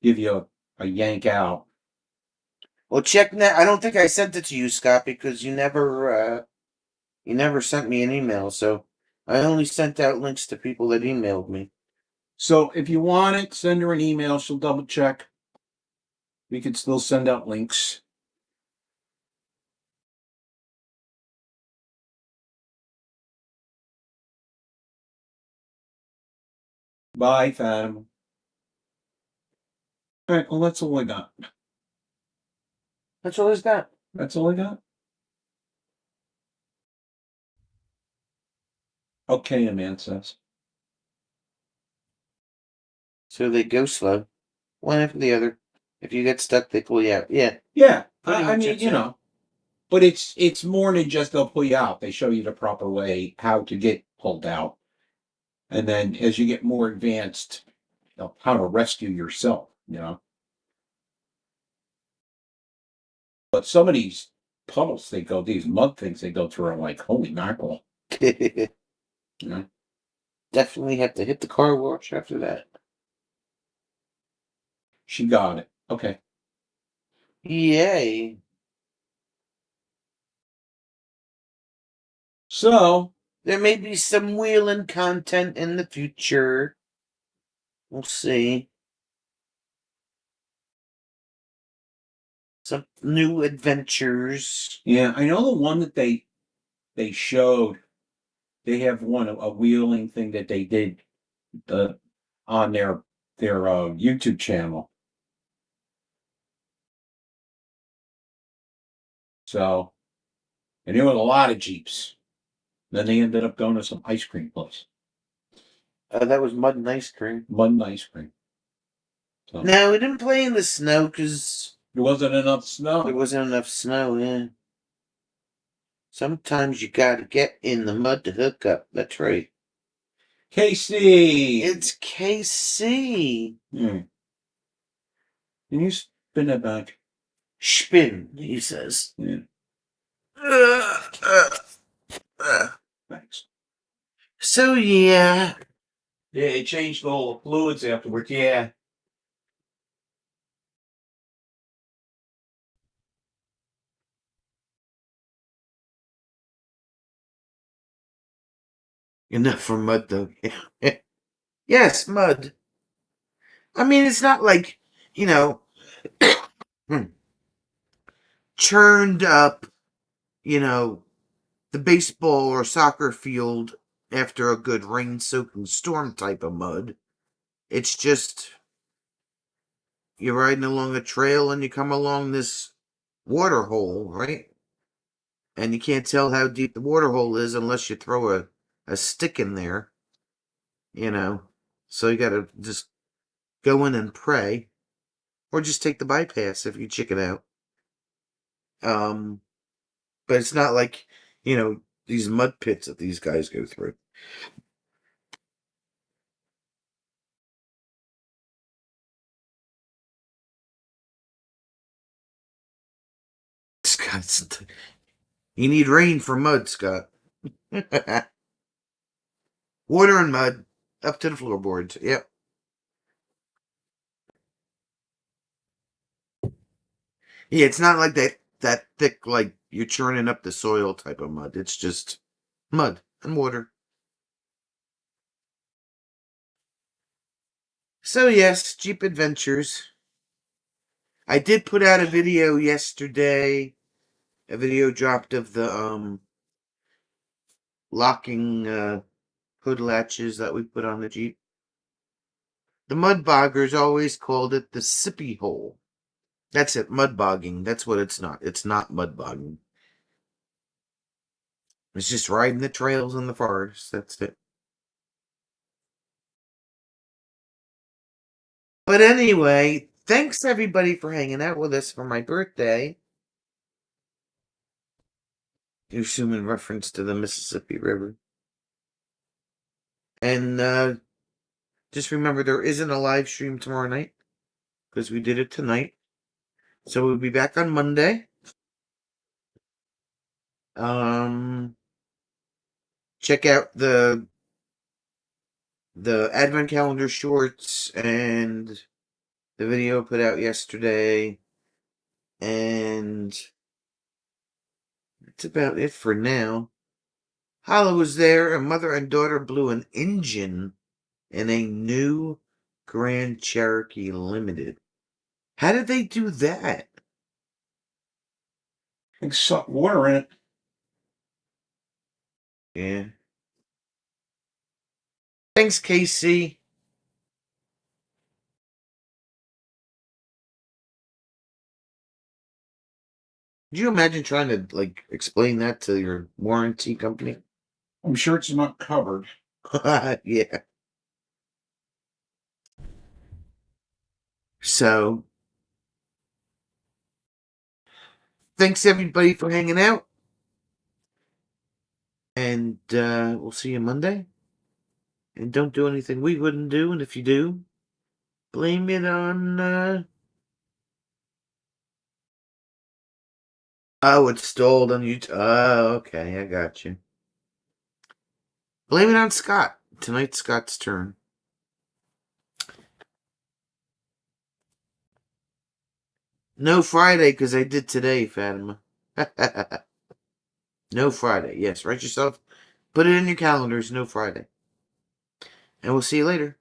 give you a yank out. Well, check that. I don't think I sent it to you, Scott, because you never sent me an email. So I only sent out links to people that emailed me. So if you want it, send her an email. She'll double check. We could still send out links. Bye, Fatima. All right, well, that's all I got. That's all he's got. That's all I got. Okay, a man says. So they go slow, one after the other. If you get stuck, they pull you out. Yeah. Yeah, Pretty I much mean, that's it. but it's more than just they'll pull you out. They show you the proper way how to get pulled out, and then as you get more advanced, how to rescue yourself. But some of these puddles these mud things they go through are like, holy mackerel. Definitely have to hit the car wash after that. She got it. Okay. Yay. So there may be some wheeling content in the future. We'll see. Some new adventures. Yeah, I know the one that they showed. They have a wheeling thing that they did on their YouTube channel. So, and there was a lot of Jeeps. Then they ended up going to some ice cream place. That was Mud and Ice Cream. Mud and Ice Cream. So, no, we didn't play in the snow because there wasn't enough snow. There wasn't enough snow, yeah. Sometimes you gotta get in the mud to hook up. That's right. KC! It's KC! Can you spin it back? Spin, he says. Yeah. Thanks. So, yeah. Yeah, it changed all the fluids afterwards, yeah. Enough for mud, though. Yes, mud. I mean, it's not like, churned up, the baseball or soccer field after a good rain-soaking storm type of mud. It's just you're riding along a trail and you come along this water hole, right? And you can't tell how deep the water hole is unless you throw a stick in there, So you gotta just go in and pray. Or just take the bypass if you chicken out. But it's not like, these mud pits that these guys go through. Scott, you need rain for mud, Scott. Water and mud up to the floorboards. Yep. Yeah, it's not like that thick, like you're churning up the soil type of mud. It's just mud and water. So yes, Jeep Adventures. I did put out a video yesterday. A video dropped of the locking hood latches that we put on the Jeep. The mud boggers always called it the sippy hole. That's it, mud bogging. That's what it's not. It's not mud bogging. It's just riding the trails in the forest. That's it. But anyway, thanks everybody for hanging out with us for my birthday. You assume in reference to the Mississippi River. And just remember there isn't a live stream tomorrow night because we did it tonight. So we'll be back on Monday. Check out the Advent Calendar shorts and the video put out yesterday. And that's about it for now. Hala was there, and mother and daughter blew an engine in a new Grand Cherokee Limited. How did they do that? They suck water in it. Yeah. Thanks, Casey. Could you imagine trying to, like, explain that to your warranty company? I'm sure it's not covered. Yeah. So, thanks everybody for hanging out. And we'll see you Monday. And don't do anything we wouldn't do. And if you do, blame it on... Oh, it's stalled on YouTube. Oh, okay. I got you. Blame it on Scott. Tonight's Scott's turn. No Friday, because I did today, Fatima. No Friday. Yes, write yourself. Put it in your calendars. No Friday. And we'll see you later.